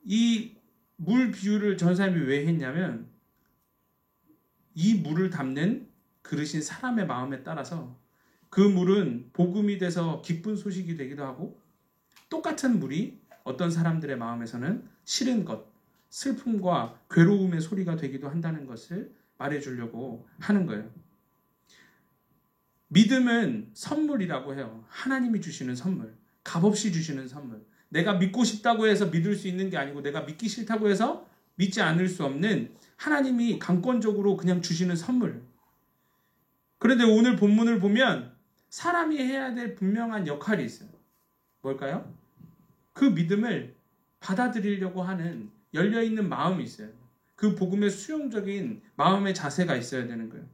이 물 비유를 전사님이 왜 했냐면, 이 물을 담는 그릇인 사람의 마음에 따라서 그 물은 복음이 돼서 기쁜 소식이 되기도 하고, 똑같은 물이 어떤 사람들의 마음에서는 싫은 것, 슬픔과 괴로움의 소리가 되기도 한다는 것을 말해주려고 하는 거예요. 믿음은 선물이라고 해요. 하나님이 주시는 선물, 값없이 주시는 선물. 내가 믿고 싶다고 해서 믿을 수 있는 게 아니고, 내가 믿기 싫다고 해서 믿지 않을 수 없는 하나님이 강권적으로 그냥 주시는 선물. 그런데 오늘 본문을 보면 사람이 해야 될 분명한 역할이 있어요. 뭘까요? 그 믿음을 받아들이려고 하는 열려있는 마음이 있어요. 그 복음의 수용적인 마음의 자세가 있어야 되는 거예요.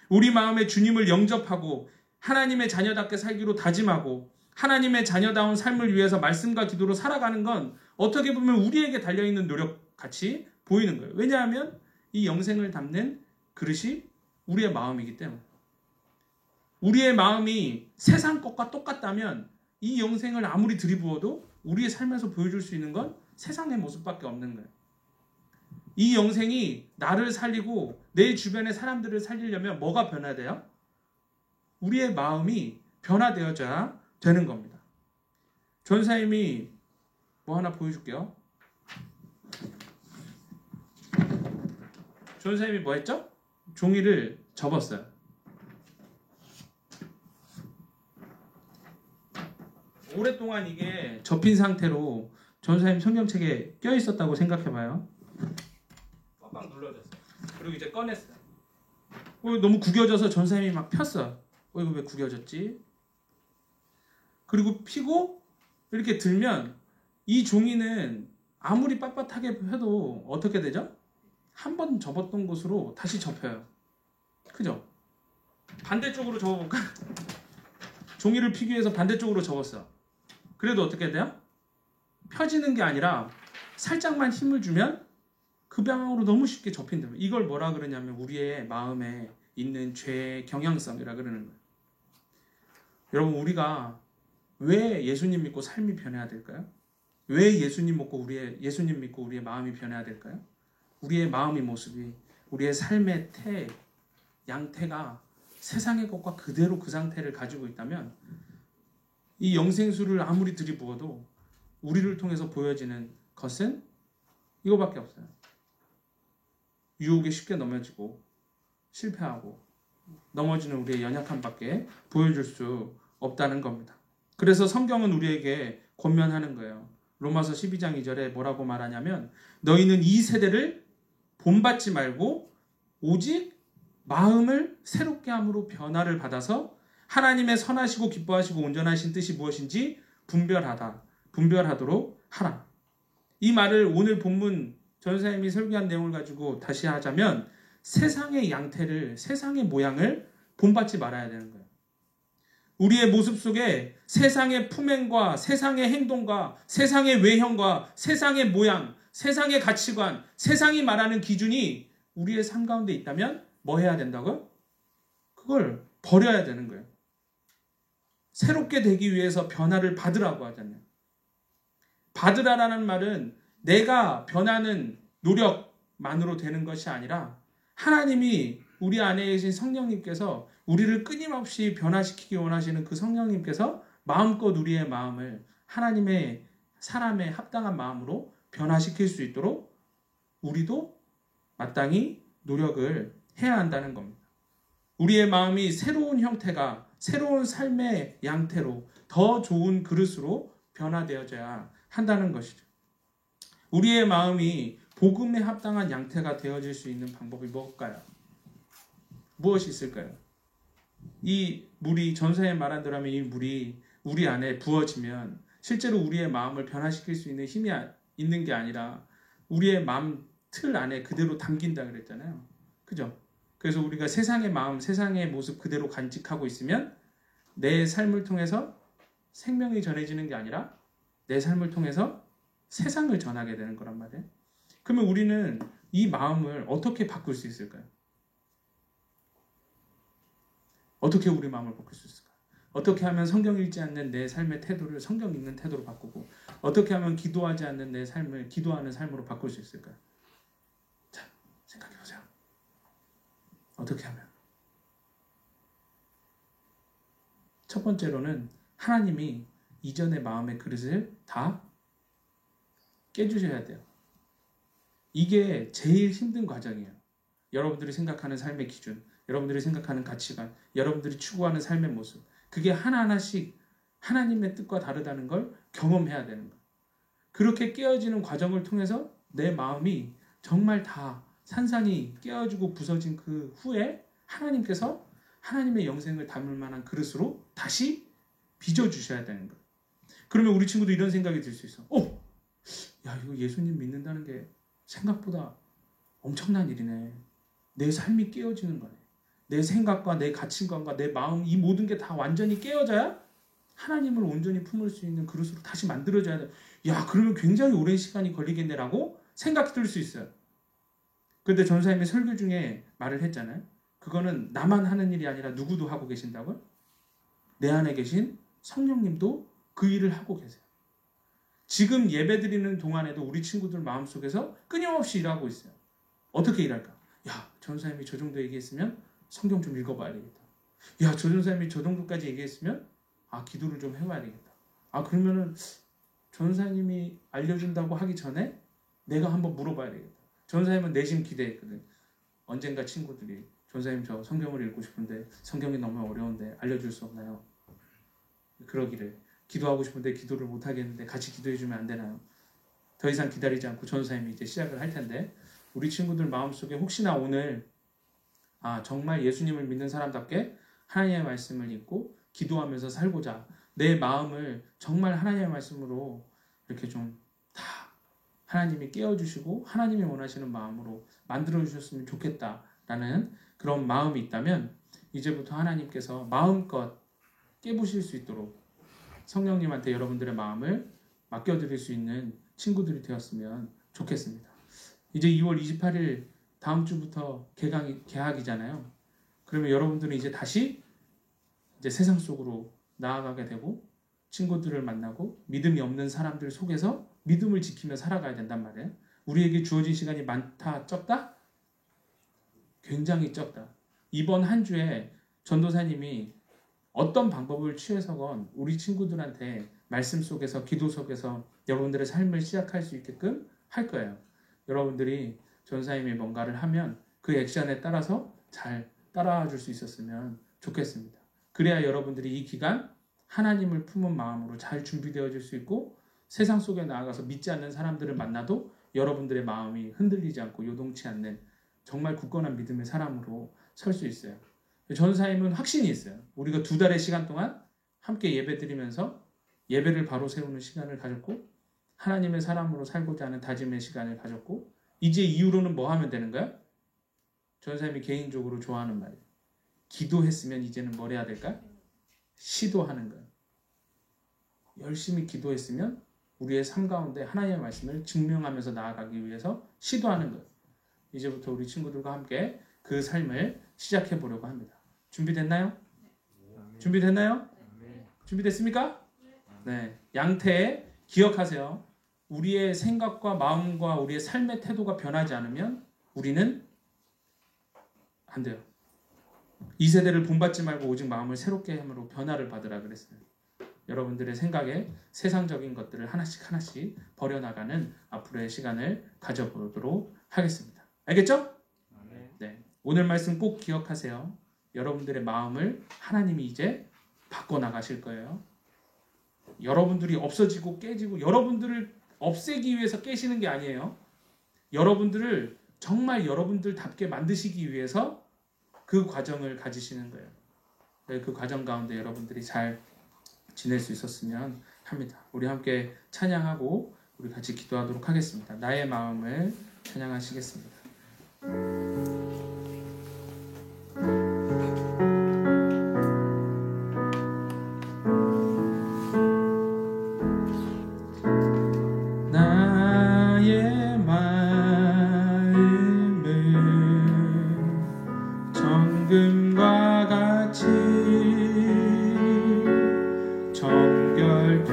우리 마음에 주님을 영접하고 하나님의 자녀답게 살기로 다짐하고 하나님의 자녀다운 삶을 위해서 말씀과 기도로 살아가는 건 어떻게 보면 우리에게 달려있는 노력같이 보이는 거예요. 왜냐하면 이 영생을 담는 그릇이 우리의 마음이기 때문에. 우리의 마음이 세상 것과 똑같다면 이 영생을 아무리 들이부어도 우리의 삶에서 보여줄 수 있는 건 세상의 모습밖에 없는 거예요. 이 영생이 나를 살리고 내 주변의 사람들을 살리려면 뭐가 변화돼요? 우리의 마음이 변화되어져야 되는 겁니다. 전사님이 뭐 하나 보여줄게요. 전사님이 뭐 했죠? 종이를 접었어요. 오랫동안 이게 접힌 상태로 전사님 성경책에 껴 있었다고 생각해봐요. 꽉꽉 눌러졌어요. 그리고 이제 꺼냈어요. 너무 구겨져서 전사님이 막 폈어. 이거 왜 구겨졌지? 그리고 피고 이렇게 들면 이 종이는 아무리 빳빳하게 해도 어떻게 되죠? 한 번 접었던 곳으로 다시 접혀요. 그죠? 반대쪽으로 접어볼까? 종이를 피기 위해서 반대쪽으로 접었어. 그래도 어떻게 돼요? 펴지는 게 아니라 살짝만 힘을 주면 그 방향으로 너무 쉽게 접힌다면, 이걸 뭐라 그러냐면 우리의 마음에 있는 죄의 경향성이라 그러는 거예요. 여러분, 우리가 왜 예수님 믿고 삶이 변해야 될까요? 왜 예수님 믿고 우리의 마음이 변해야 될까요? 우리의 마음의 모습이, 우리의 삶의 양태가 세상의 것과 그대로 그 상태를 가지고 있다면 이 영생수를 아무리 들이부어도 우리를 통해서 보여지는 것은 이거밖에 없어요. 유혹에 쉽게 넘어지고 실패하고 넘어지는 우리의 연약함밖에 보여줄 수 없다는 겁니다. 그래서 성경은 우리에게 권면하는 거예요. 로마서 12장 2절에 뭐라고 말하냐면, 너희는 이 세대를 본받지 말고 오직 마음을 새롭게 함으로 변화를 받아서 하나님의 선하시고 기뻐하시고 온전하신 뜻이 무엇인지 분별하도록 하라. 이 말을 오늘 본문 전사님이 설교한 내용을 가지고 다시 하자면, 세상의 양태를, 세상의 모양을 본받지 말아야 되는 거예요. 우리의 모습 속에 세상의 품행과 세상의 행동과 세상의 외형과 세상의 모양, 세상의 가치관, 세상이 말하는 기준이 우리의 삶 가운데 있다면 뭐 해야 된다고요? 그걸 버려야 되는 거예요. 새롭게 되기 위해서 변화를 받으라고 하잖아요. 받으라라는 말은 내가 변하는 노력만으로 되는 것이 아니라 하나님이 우리 안에 계신 성령님께서 우리를 끊임없이 변화시키기 원하시는 그 성령님께서 마음껏 우리의 마음을 하나님의 사람에 합당한 마음으로 변화시킬 수 있도록 우리도 마땅히 노력을 해야 한다는 겁니다. 우리의 마음이 새로운 형태가, 새로운 삶의 양태로 더 좋은 그릇으로 변화되어져야 한다는 것이죠. 우리의 마음이 복음에 합당한 양태가 되어질 수 있는 방법이 뭘까요? 무엇이 있을까요? 이 물이, 전사에 말한 대로 하면 이 물이 우리 안에 부어지면 실제로 우리의 마음을 변화시킬 수 있는 힘이 있는 게 아니라 우리의 마음 틀 안에 그대로 담긴다 그랬잖아요. 그죠? 그래서 우리가 세상의 마음, 세상의 모습 그대로 간직하고 있으면 내 삶을 통해서 생명이 전해지는 게 아니라 내 삶을 통해서 세상을 전하게 되는 거란 말이에요. 그러면 우리는 이 마음을 어떻게 바꿀 수 있을까요? 어떻게 우리 마음을 바꿀 수 있을까요? 어떻게 하면 성경 읽지 않는 내 삶의 태도를 성경 읽는 태도로 바꾸고, 어떻게 하면 기도하지 않는 내 삶을 기도하는 삶으로 바꿀 수 있을까요? 자, 생각해 보세요. 어떻게 하면? 첫 번째로는 하나님이 이전의 마음의 그릇을 다 깨주셔야 돼요. 이게 제일 힘든 과정이에요. 여러분들이 생각하는 삶의 기준, 여러분들이 생각하는 가치관, 여러분들이 추구하는 삶의 모습, 그게 하나하나씩 하나님의 뜻과 다르다는 걸 경험해야 되는 거예요. 그렇게 깨어지는 과정을 통해서 내 마음이 정말 다 산산이 깨어지고 부서진 그 후에 하나님께서 하나님의 영생을 담을 만한 그릇으로 다시 빚어주셔야 되는 거예요. 그러면 우리 친구도 이런 생각이 들 수 있어. 야, 이거 예수님 믿는다는 게 생각보다 엄청난 일이네. 내 삶이 깨어지는 거네. 내 생각과 내 가치관과 내 마음, 이 모든 게 다 완전히 깨어져야 하나님을 온전히 품을 수 있는 그릇으로 다시 만들어져야 돼. 야, 그러면 굉장히 오랜 시간이 걸리겠네라고 생각이 들 수 있어요. 그런데 전사님이 설교 중에 말을 했잖아요. 그거는 나만 하는 일이 아니라 누구도 하고 계신다고요? 내 안에 계신 성령님도 그 일을 하고 계세요. 지금 예배드리는 동안에도 우리 친구들 마음속에서 끊임없이 일하고 있어요. 어떻게 일할까? 야, 전사님이 저 정도 얘기했으면 성경 좀 읽어봐야 되겠다. 야, 저 전사님이 저 정도까지 얘기했으면 기도를 좀 해봐야 되겠다. 그러면은 전사님이 알려준다고 하기 전에 내가 한번 물어봐야 되겠다. 전사님은 내심 기대했거든. 언젠가 친구들이 전사님 저 성경을 읽고 싶은데 성경이 너무 어려운데 알려줄 수 없나요? 그러기를. 기도하고 싶은데 기도를 못하겠는데 같이 기도해주면 안 되나요? 더 이상 기다리지 않고 전사님이 이제 시작을 할 텐데, 우리 친구들 마음속에 혹시나 오늘 정말 예수님을 믿는 사람답게 하나님의 말씀을 읽고 기도하면서 살고자 내 마음을 정말 하나님의 말씀으로 이렇게 좀 다 하나님이 깨워주시고 하나님이 원하시는 마음으로 만들어주셨으면 좋겠다라는 그런 마음이 있다면 이제부터 하나님께서 마음껏 깨부실 수 있도록 성령님한테 여러분들의 마음을 맡겨드릴 수 있는 친구들이 되었으면 좋겠습니다. 이제 2월 28일 다음 주부터 개학이잖아요. 그러면 여러분들은 이제 다시 이제 세상 속으로 나아가게 되고 친구들을 만나고 믿음이 없는 사람들 속에서 믿음을 지키며 살아가야 된단 말이에요. 우리에게 주어진 시간이 많다, 적다? 굉장히 적다. 이번 한 주에 전도사님이 어떤 방법을 취해서건 우리 친구들한테 말씀 속에서 기도 속에서 여러분들의 삶을 시작할 수 있게끔 할 거예요. 여러분들이 전도사님이 뭔가를 하면 그 액션에 따라서 잘 따라와 줄 수 있었으면 좋겠습니다. 그래야 여러분들이 이 기간 하나님을 품은 마음으로 잘 준비되어질 수 있고 세상 속에 나아가서 믿지 않는 사람들을 만나도 여러분들의 마음이 흔들리지 않고 요동치 않는 정말 굳건한 믿음의 사람으로 설 수 있어요. 전도사님은 확신이 있어요. 우리가 2달의 시간 동안 함께 예배 드리면서 예배를 바로 세우는 시간을 가졌고 하나님의 사람으로 살고자 하는 다짐의 시간을 가졌고 이제 이후로는 뭐 하면 되는 거야? 전도사님이 개인적으로 좋아하는 말이에요. 기도했으면 이제는 뭘 해야 될까? 시도하는 거예요. 열심히 기도했으면 우리의 삶 가운데 하나님의 말씀을 증명하면서 나아가기 위해서 시도하는 거예요. 이제부터 우리 친구들과 함께 그 삶을 시작해 보려고 합니다. 준비됐나요? 준비됐나요? 준비됐습니까? 네. 양태 기억하세요. 우리의 생각과 마음과 우리의 삶의 태도가 변하지 않으면 우리는 안 돼요. 이 세대를 본받지 말고 오직 마음을 새롭게 함으로 변화를 받으라 그랬어요. 여러분들의 생각에 세상적인 것들을 하나씩 버려나가는 앞으로의 시간을 가져보도록 하겠습니다. 알겠죠? 네. 오늘 말씀 꼭 기억하세요. 여러분들의 마음을 하나님이 이제 바꿔나가실 거예요. 여러분들이 없어지고 깨지고 여러분들을 없애기 위해서 깨시는 게 아니에요. 여러분들을 정말 여러분들답게 만드시기 위해서 그 과정을 가지시는 거예요. 그 과정 가운데 여러분들이 잘 지낼 수 있었으면 합니다. 우리 함께 찬양하고 우리 같이 기도하도록 하겠습니다. 나의 마음을 찬양하시겠습니다. 나의 마음을 정금과 같이 정결케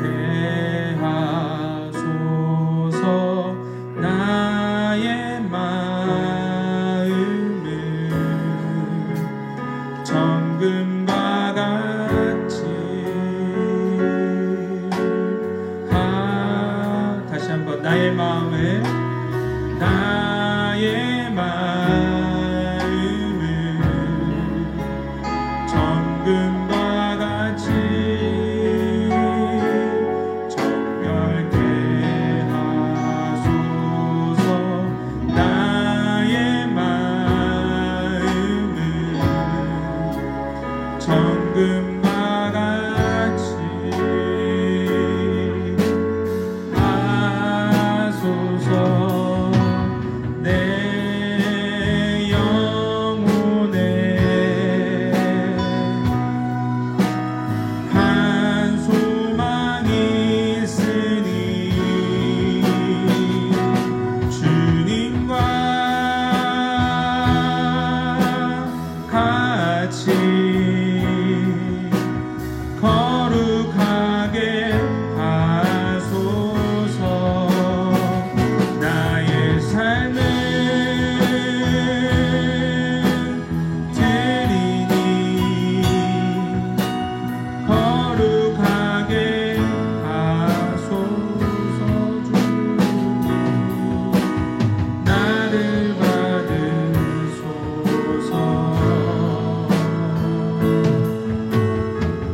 하소서. 나의 마음을 정금과 같이 다시 한번 나의 마음을 정금과 같이 정결케 하소서. 나의 마음을 정금과 같이 하소서. 내 영혼에 한 소망이 있으니 주님과 같이 거룩하게 하소서. 나의 삶을 드리니 거룩하게 하소서. 주 나를 받으소서.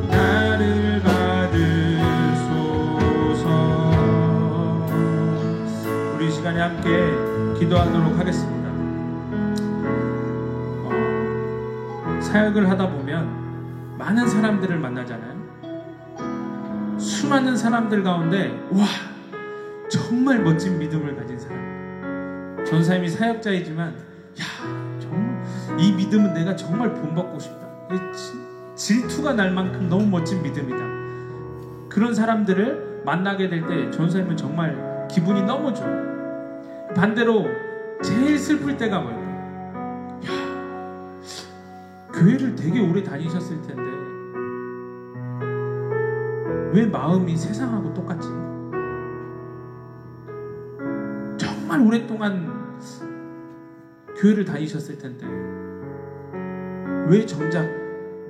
나를 받으소서. 우리 시간에 함께 기도하도록 하겠습니다. 사역을 하다 보면 많은 사람들을 만나잖아요. 수많은 사람들 가운데 와, 정말 멋진 믿음을 가진 사람. 전사님이 사역자이지만 정말 이 믿음은 내가 정말 본받고 싶다. 질투가 날 만큼 너무 멋진 믿음이다. 그런 사람들을 만나게 될 때 전사님은 정말 기분이 너무 좋아요. 반대로 제일 슬플 때가 뭐예요? 교회를 되게 오래 다니셨을 텐데 왜 마음이 세상하고 똑같지? 정말 오랫동안 교회를 다니셨을 텐데 왜 정작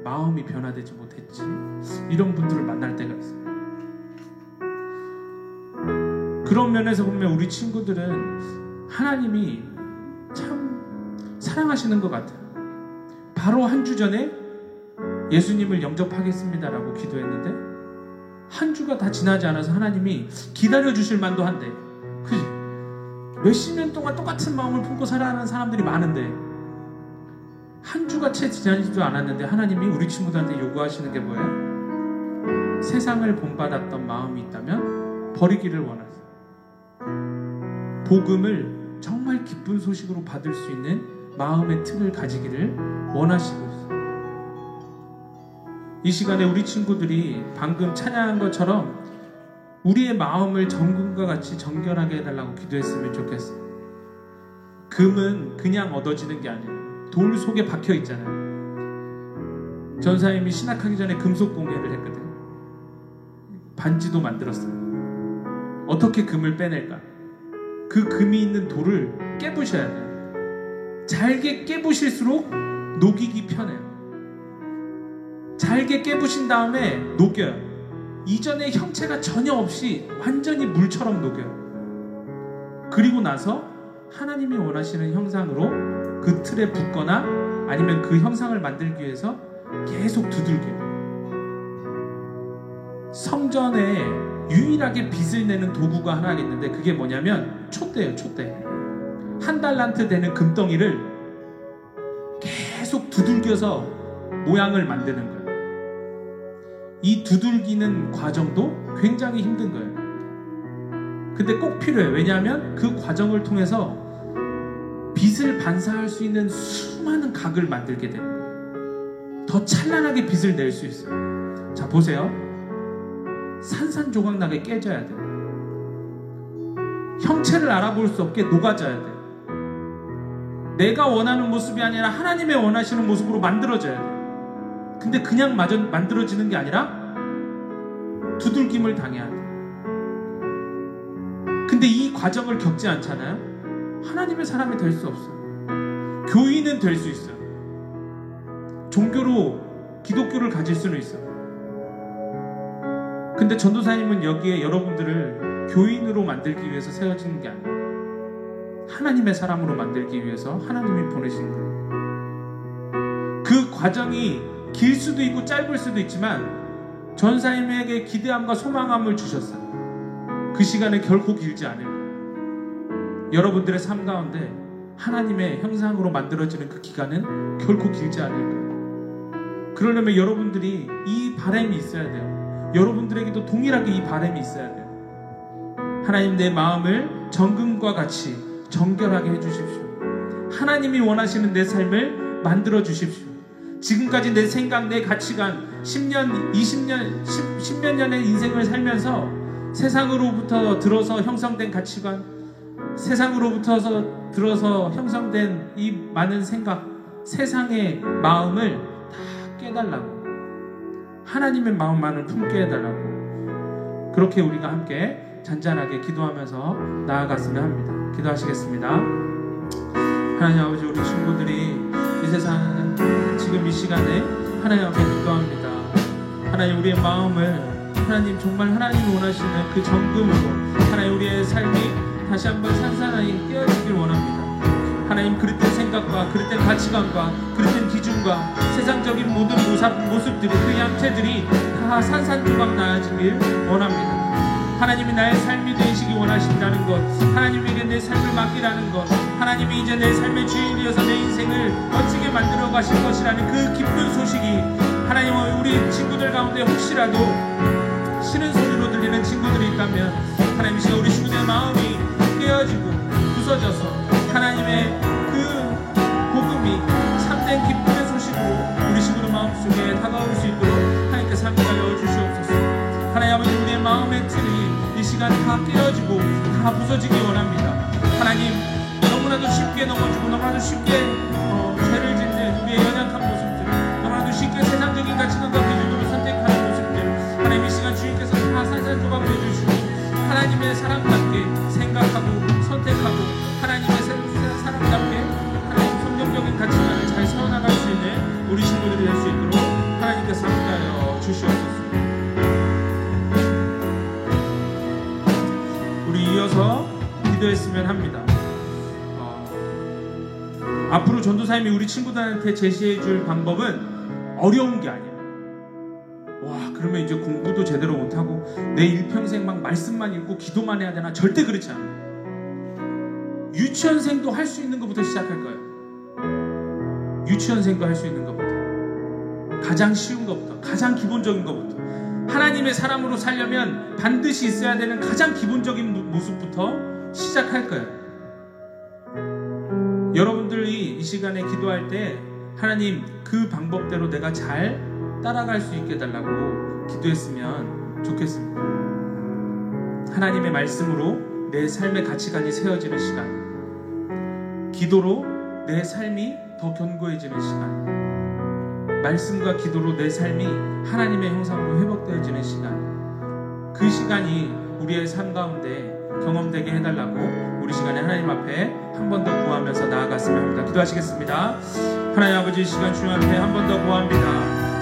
마음이 변화되지 못했지? 이런 분들을 만날 때가 있어요. 그런 면에서 보면 우리 친구들은 하나님이 참 사랑하시는 것 같아요. 바로 한 주 전에 예수님을 영접하겠습니다라고 기도했는데 한 주가 다 지나지 않아서 하나님이 기다려주실 만도 한데, 그지? 몇십 년 동안 똑같은 마음을 품고 살아가는 사람들이 많은데 한 주가 채 지나지도 않았는데 하나님이 우리 친구들한테 요구하시는 게 뭐예요? 세상을 본받았던 마음이 있다면 버리기를 원하세요. 복음을 정말 기쁜 소식으로 받을 수 있는 마음의 틀을 가지기를 원하시고 있어요. 이 시간에 우리 친구들이 방금 찬양한 것처럼 우리의 마음을 정금과 같이 정결하게 해달라고 기도했으면 좋겠어요. 금은 그냥 얻어지는 게 아니에요. 돌 속에 박혀 있잖아요. 전사님이 신학하기 전에 금속 공예를 했거든요. 반지도 만들었어요. 어떻게 금을 빼낼까? 그 금이 있는 돌을 깨부셔야 돼요. 잘게 깨부실수록 녹이기 편해요. 잘게 깨부신 다음에 녹여요. 이전에 형체가 전혀 없이 완전히 물처럼 녹여요. 그리고 나서 하나님이 원하시는 형상으로 그 틀에 붓거나 아니면 그 형상을 만들기 위해서 계속 두들겨요. 성전에 유일하게 빛을 내는 도구가 하나 있는데 그게 뭐냐면 촛대예요. 촛대. 한 달란트 되는 금덩이를 계속 두들겨서 모양을 만드는 거예요. 이 두들기는 과정도 굉장히 힘든 거예요. 근데 꼭 필요해요. 왜냐하면 그 과정을 통해서 빛을 반사할 수 있는 수많은 각을 만들게 돼요. 더 찬란하게 빛을 낼 수 있어요. 자, 보세요. 산산조각나게 깨져야 돼요. 형체를 알아볼 수 없게 녹아져야 돼요. 내가 원하는 모습이 아니라 하나님의 원하시는 모습으로 만들어져야 돼요. 근데 그냥 만들어지는 게 아니라 두들김을 당해야 돼요. 근데 이 과정을 겪지 않잖아요. 하나님의 사람이 될 수 없어요. 교인은 될 수 있어요. 종교로 기독교를 가질 수는 있어요. 근데 전도사님은 여기에 여러분들을 교인으로 만들기 위해서 세워지는 게 아니에요. 하나님의 사람으로 만들기 위해서 하나님이 보내신 거예요. 그 과정이 길 수도 있고 짧을 수도 있지만 전사님에게 기대함과 소망함을 주셨어요. 그 시간은 결코 길지 않을 거예요. 여러분들의 삶 가운데 하나님의 형상으로 만들어지는 그 기간은 결코 길지 않을 거예요. 그러려면 여러분들이 이 바람이 있어야 돼요. 여러분들에게도 동일하게 이 바람이 있어야 돼요. 하나님, 내 마음을 정금과 같이 정결하게 해주십시오. 하나님이 원하시는 내 삶을 만들어 주십시오. 지금까지 내 생각, 내 가치관 10년, 20년, 10몇 년의 인생을 살면서 세상으로부터 들어서 형성된 가치관, 세상으로부터 들어서 형성된 이 많은 생각, 세상의 마음을 다 깨달라고, 하나님의 마음만을 품게 해달라고, 그렇게 우리가 함께 잔잔하게 기도하면서 나아갔으면 합니다. 기도하시겠습니다. 하나님 아버지, 우리 친구들이 이 세상 지금 이 시간에 하나님 앞에 기도합니다. 하나님, 우리의 마음을 하나님 정말 하나님이 원하시는 그 정금으로 하나님 우리의 삶이 다시 한번 산산하게 깨어지길 원합니다. 하나님, 그릇된 생각과 그릇된 가치관과 그릇된 기준과 세상적인 모든 모습들이, 그 양태들이 다 산산조각 나아지길 원합니다. 하나님이 나의 삶이 되시기 원하신다는 것, 하나님에게 내 삶을 맡기라는 것, 하나님이 이제 내 삶의 주인이어서 내 인생을 멋지게 만들어 가실 것이라는 그 기쁜 소식이 하나님, 우리 친구들 가운데 혹시라도 싫은 소리로 들리는 친구들이 있다면 하나님 이 시간 우리 친구들의 마음이 깨어지고 부서져서 하나님의 그 복음이 참된 기쁨의 소식으로 우리 친구들 마음속에 다가올 수 있도록 하나님께서 함께하여 주시옵소서. 하나님 아버지, 우리의 마음의 틀이 이 시간 다 깨어지고 다 부서지기 원합니다. 하나님, 너무나도 쉽게 넘어지고 너무나도 쉽게 죄를 짓는 우리의 연약한 모습들, 너무나도 쉽게 세상적인 가치관과 기준으로 선택하는 모습들, 하나님 이 시간 주님께서 다 산산조각을 해주시고 하나님의 사람답게 생각하고 선택하고 하나님의 사람답게 하나님 성경적인 가치관을 잘 세워나갈 수 있는 우리 친구들이 될 수 있도록 하나님께서 함께하여 주시옵소서. 우리 이어서 기도했으면 합니다. 앞으로 전도사님이 우리 친구들한테 제시해 줄 방법은 어려운 게 아니야. 와, 그러면 이제 공부도 제대로 못하고 내 일평생 막 말씀만 읽고 기도만 해야 되나? 절대 그렇지 않아. 유치원생도 할 수 있는 것부터 시작할 거예요. 유치원생도 할 수 있는 것부터, 가장 쉬운 것부터, 가장 기본적인 것부터, 하나님의 사람으로 살려면 반드시 있어야 되는 가장 기본적인 모습부터 시작할 거예요. 여러분들이 이 시간에 기도할 때 하나님 그 방법대로 내가 잘 따라갈 수 있게 해달라고 기도했으면 좋겠습니다. 하나님의 말씀으로 내 삶의 가치관이 세워지는 시간, 기도로 내 삶이 더 견고해지는 시간, 말씀과 기도로 내 삶이 하나님의 형상으로 회복되어지는 시간, 그 시간이 우리의 삶 가운데 경험되게 해달라고 우리 시간에 하나님 앞에 한 번 더 구하면서 나아갔으면 합니다. 기도하시겠습니다. 하나님 아버지, 이 시간 주님 앞에 한 번 더 구합니다.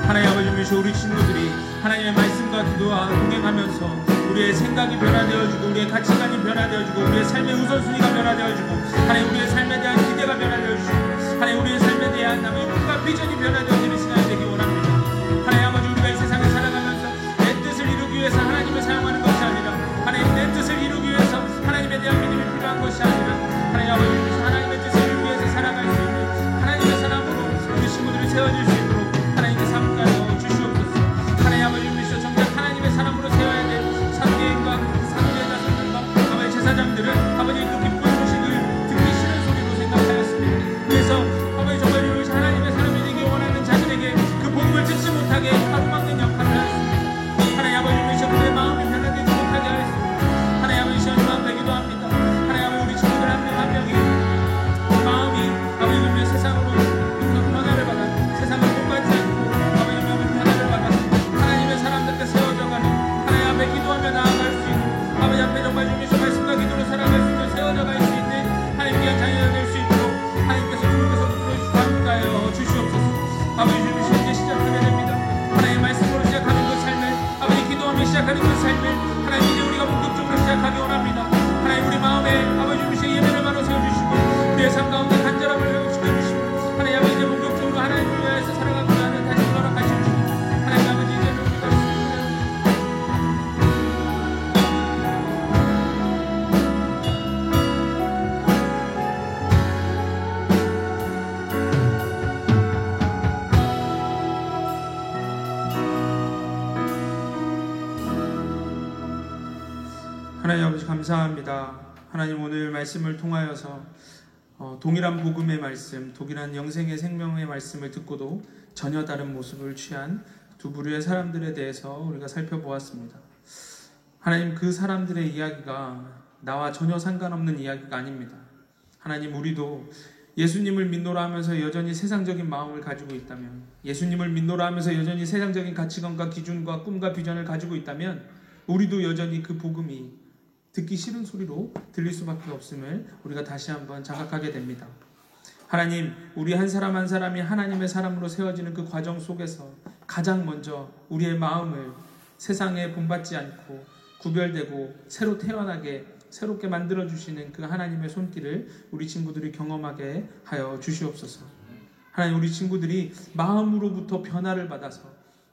하나님 아버지, 미셔 우리 친구들이 하나님의 말씀과 기도와 동행하면서 우리의 생각이 변화되어지고 우리의 가치관이 변화되어지고 우리의 삶의 우선순위가 변화되어지고 하나님 우리의 삶에 대한 기대가 변화되어지고 하나님 우리의 삶에 대한 남의 꿈과 비전이 변화되어지는 시간이 되기 원합니다. 하나님 아버지, 우리가 이 세상을 살아가면서 내 뜻을 이루기 위해서 하나님을 사용하는 것이 아니라 하나님 내 뜻을 이루기 위해서 하나님에 대한 믿음이 필요한 것이 아니라 하나님 아버지, 하나님의 뜻을 이루기 위해서 살아갈 수 있는 하나님의 사람으로 우리 친구들이 세워질 수 있도록 하나님께서 함께하여 주시옵소서. 하나님 아버지, 미셔 정작 하나님의 사람으로 세워야 될 사도계인과 사도의 자손들과 아버지 제사장들은 아버지 그 기쁜 소식을 듣기 싫은 소리로 생각하였습니다. 그래서 아버지 정말 하나님의 사람이 되기 원하는 자들에게 그 복음을 듣지 못하게 가로막는 역할을 하였습니다. 하나님 아버지, 미셔 그의 마음이 변화되지 못하게 하였습니다. 하나님 아버지, 시간 주만 되기도 합니다. 하나님 아버지, 우리 친구들 한 명 한 명이 마음이 아버지 그러면 세상으로 변화를 받아 세상을 본받지 않고 아버지 변화를 받아 하나님의 사람들께 세워져가는 하나님 앞에 기도하며 나아갈 수 있는 아버지 앞에 정말 주님의 말씀과 기도로 살아갈 수 있는 세워져 갈 수 있는 하나님의 자녀가 될 수 있도록 하나님께서 주님께서 풀어주시고 함께하여 주시옵소서. 아버지 주님 이제 시작하게 됩니다. 하나님의 말씀으로 시작하는 그 삶을 아버지 기도하며 시작하는 그 삶을 하나님 이제 우리가 본격적으로 시작하기 원합니다. 하나님 우리 마음에 아버지 주님의 예배를 바로 세워주시고 우리의 삶 가운데 간절함을 회복시켜주시고 하나님 아버지 이제 본격적으로 하나님을 위하여서 살아가고자 하는 다시 허락하시옵시고 하나님 아버지 이제는 우리가 하나님 아버지 감사합니다. 하나님 오늘 말씀을 통하여서 동일한 복음의 말씀, 동일한 영생의 생명의 말씀을 듣고도 전혀 다른 모습을 취한 두 부류의 사람들에 대해서 우리가 살펴보았습니다. 하나님 그 사람들의 이야기가 나와 전혀 상관없는 이야기가 아닙니다. 하나님 우리도 예수님을 믿노라 하면서 여전히 세상적인 마음을 가지고 있다면, 예수님을 믿노라 하면서 여전히 세상적인 가치관과 기준과 꿈과 비전을 가지고 있다면 우리도 여전히 그 복음이 듣기 싫은 소리로 들릴 수밖에 없음을 우리가 다시 한번 자각하게 됩니다. 하나님, 우리 한 사람 한 사람이 하나님의 사람으로 세워지는 그 과정 속에서 가장 먼저 우리의 마음을 세상에 본받지 않고 구별되고 새로 태어나게 새롭게 만들어주시는 그 하나님의 손길을 우리 친구들이 경험하게 하여 주시옵소서. 하나님, 우리 친구들이 마음으로부터 변화를 받아서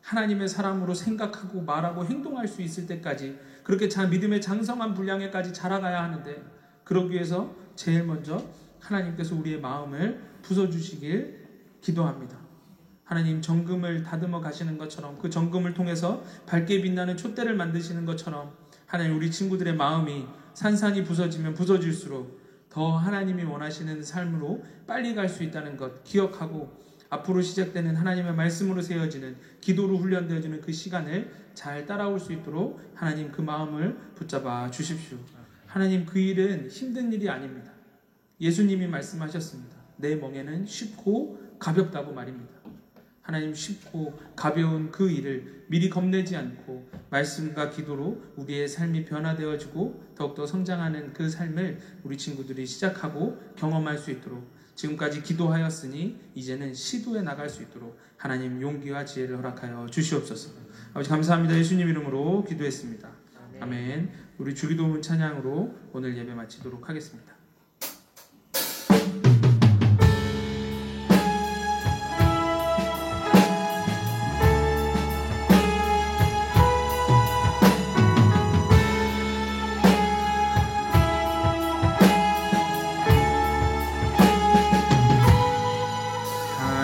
하나님의 사람으로 생각하고 말하고 행동할 수 있을 때까지 그렇게 믿음의 장성한 분량에까지 자라가야 하는데, 그러기 위해서 제일 먼저 하나님께서 우리의 마음을 부숴주시길 기도합니다. 하나님, 정금을 다듬어 가시는 것처럼 그 정금을 통해서 밝게 빛나는 촛대를 만드시는 것처럼 하나님, 우리 친구들의 마음이 산산이 부서지면 부서질수록 더 하나님이 원하시는 삶으로 빨리 갈 수 있다는 것 기억하고 앞으로 시작되는 하나님의 말씀으로 세워지는 기도로 훈련되어지는 그 시간을 잘 따라올 수 있도록 하나님 그 마음을 붙잡아 주십시오. 하나님, 그 일은 힘든 일이 아닙니다. 예수님이 말씀하셨습니다. 내 멍에는 쉽고 가볍다고 말입니다. 하나님, 쉽고 가벼운 그 일을 미리 겁내지 않고 말씀과 기도로 우리의 삶이 변화되어지고 더욱더 성장하는 그 삶을 우리 친구들이 시작하고 경험할 수 있도록, 지금까지 기도하였으니 이제는 시도해 나갈 수 있도록 하나님 용기와 지혜를 허락하여 주시옵소서. 아버지 감사합니다. 예수님 이름으로 기도했습니다. 아멘. 우리 주기도문 찬양으로 오늘 예배 마치도록 하겠습니다.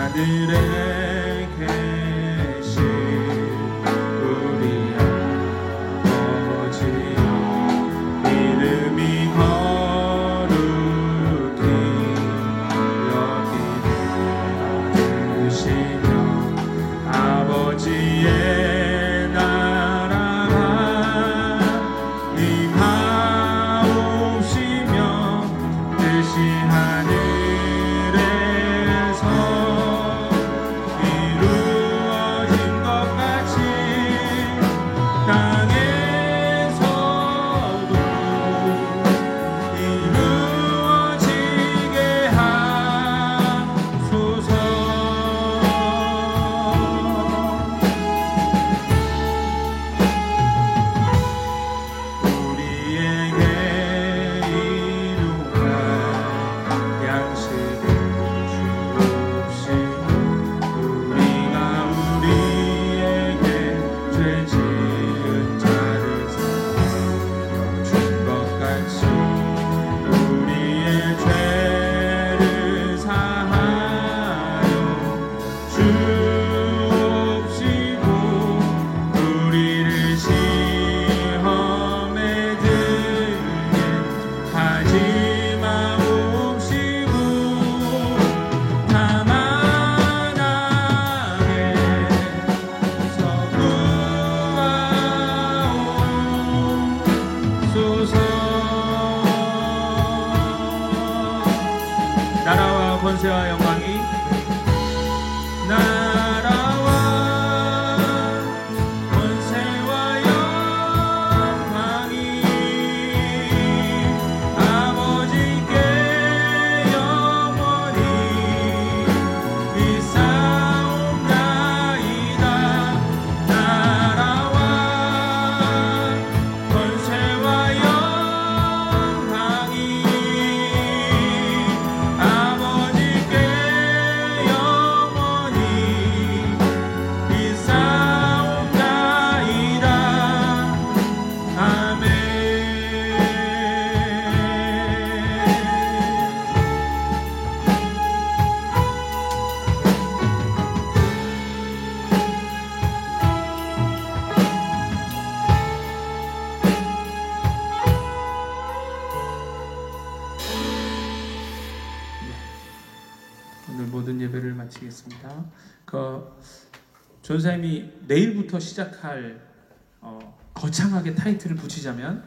하늘에 계신 우리 아버지여, 이름이 거룩히 여기시며 아버지의 나라가 임하옵시며 뜻이 하늘에서 이루어진 것 같이 땅에서도 이루어지게 하소서. 우리에게 일용할 양식을 주옵시고 우리가 우리에게 죄 지은 자를 사하여 준 것 같이 우리의 죄를 사하여 주옵시고 우리를 시험에 들게 하지 마옵시고 다만 악에서 구하옵소서. 나라와 권세와 영광이 나라와 권세와 영광이 아버지께 영원히 있사옵나이다. 나라와 권세와 영광이 아버지께 영원히 있사옵나이다. 아멘. 오늘 모든 예배를 마치겠습니다. 전사님이 내일부터 시작할 거창하게 타이틀을 붙이자면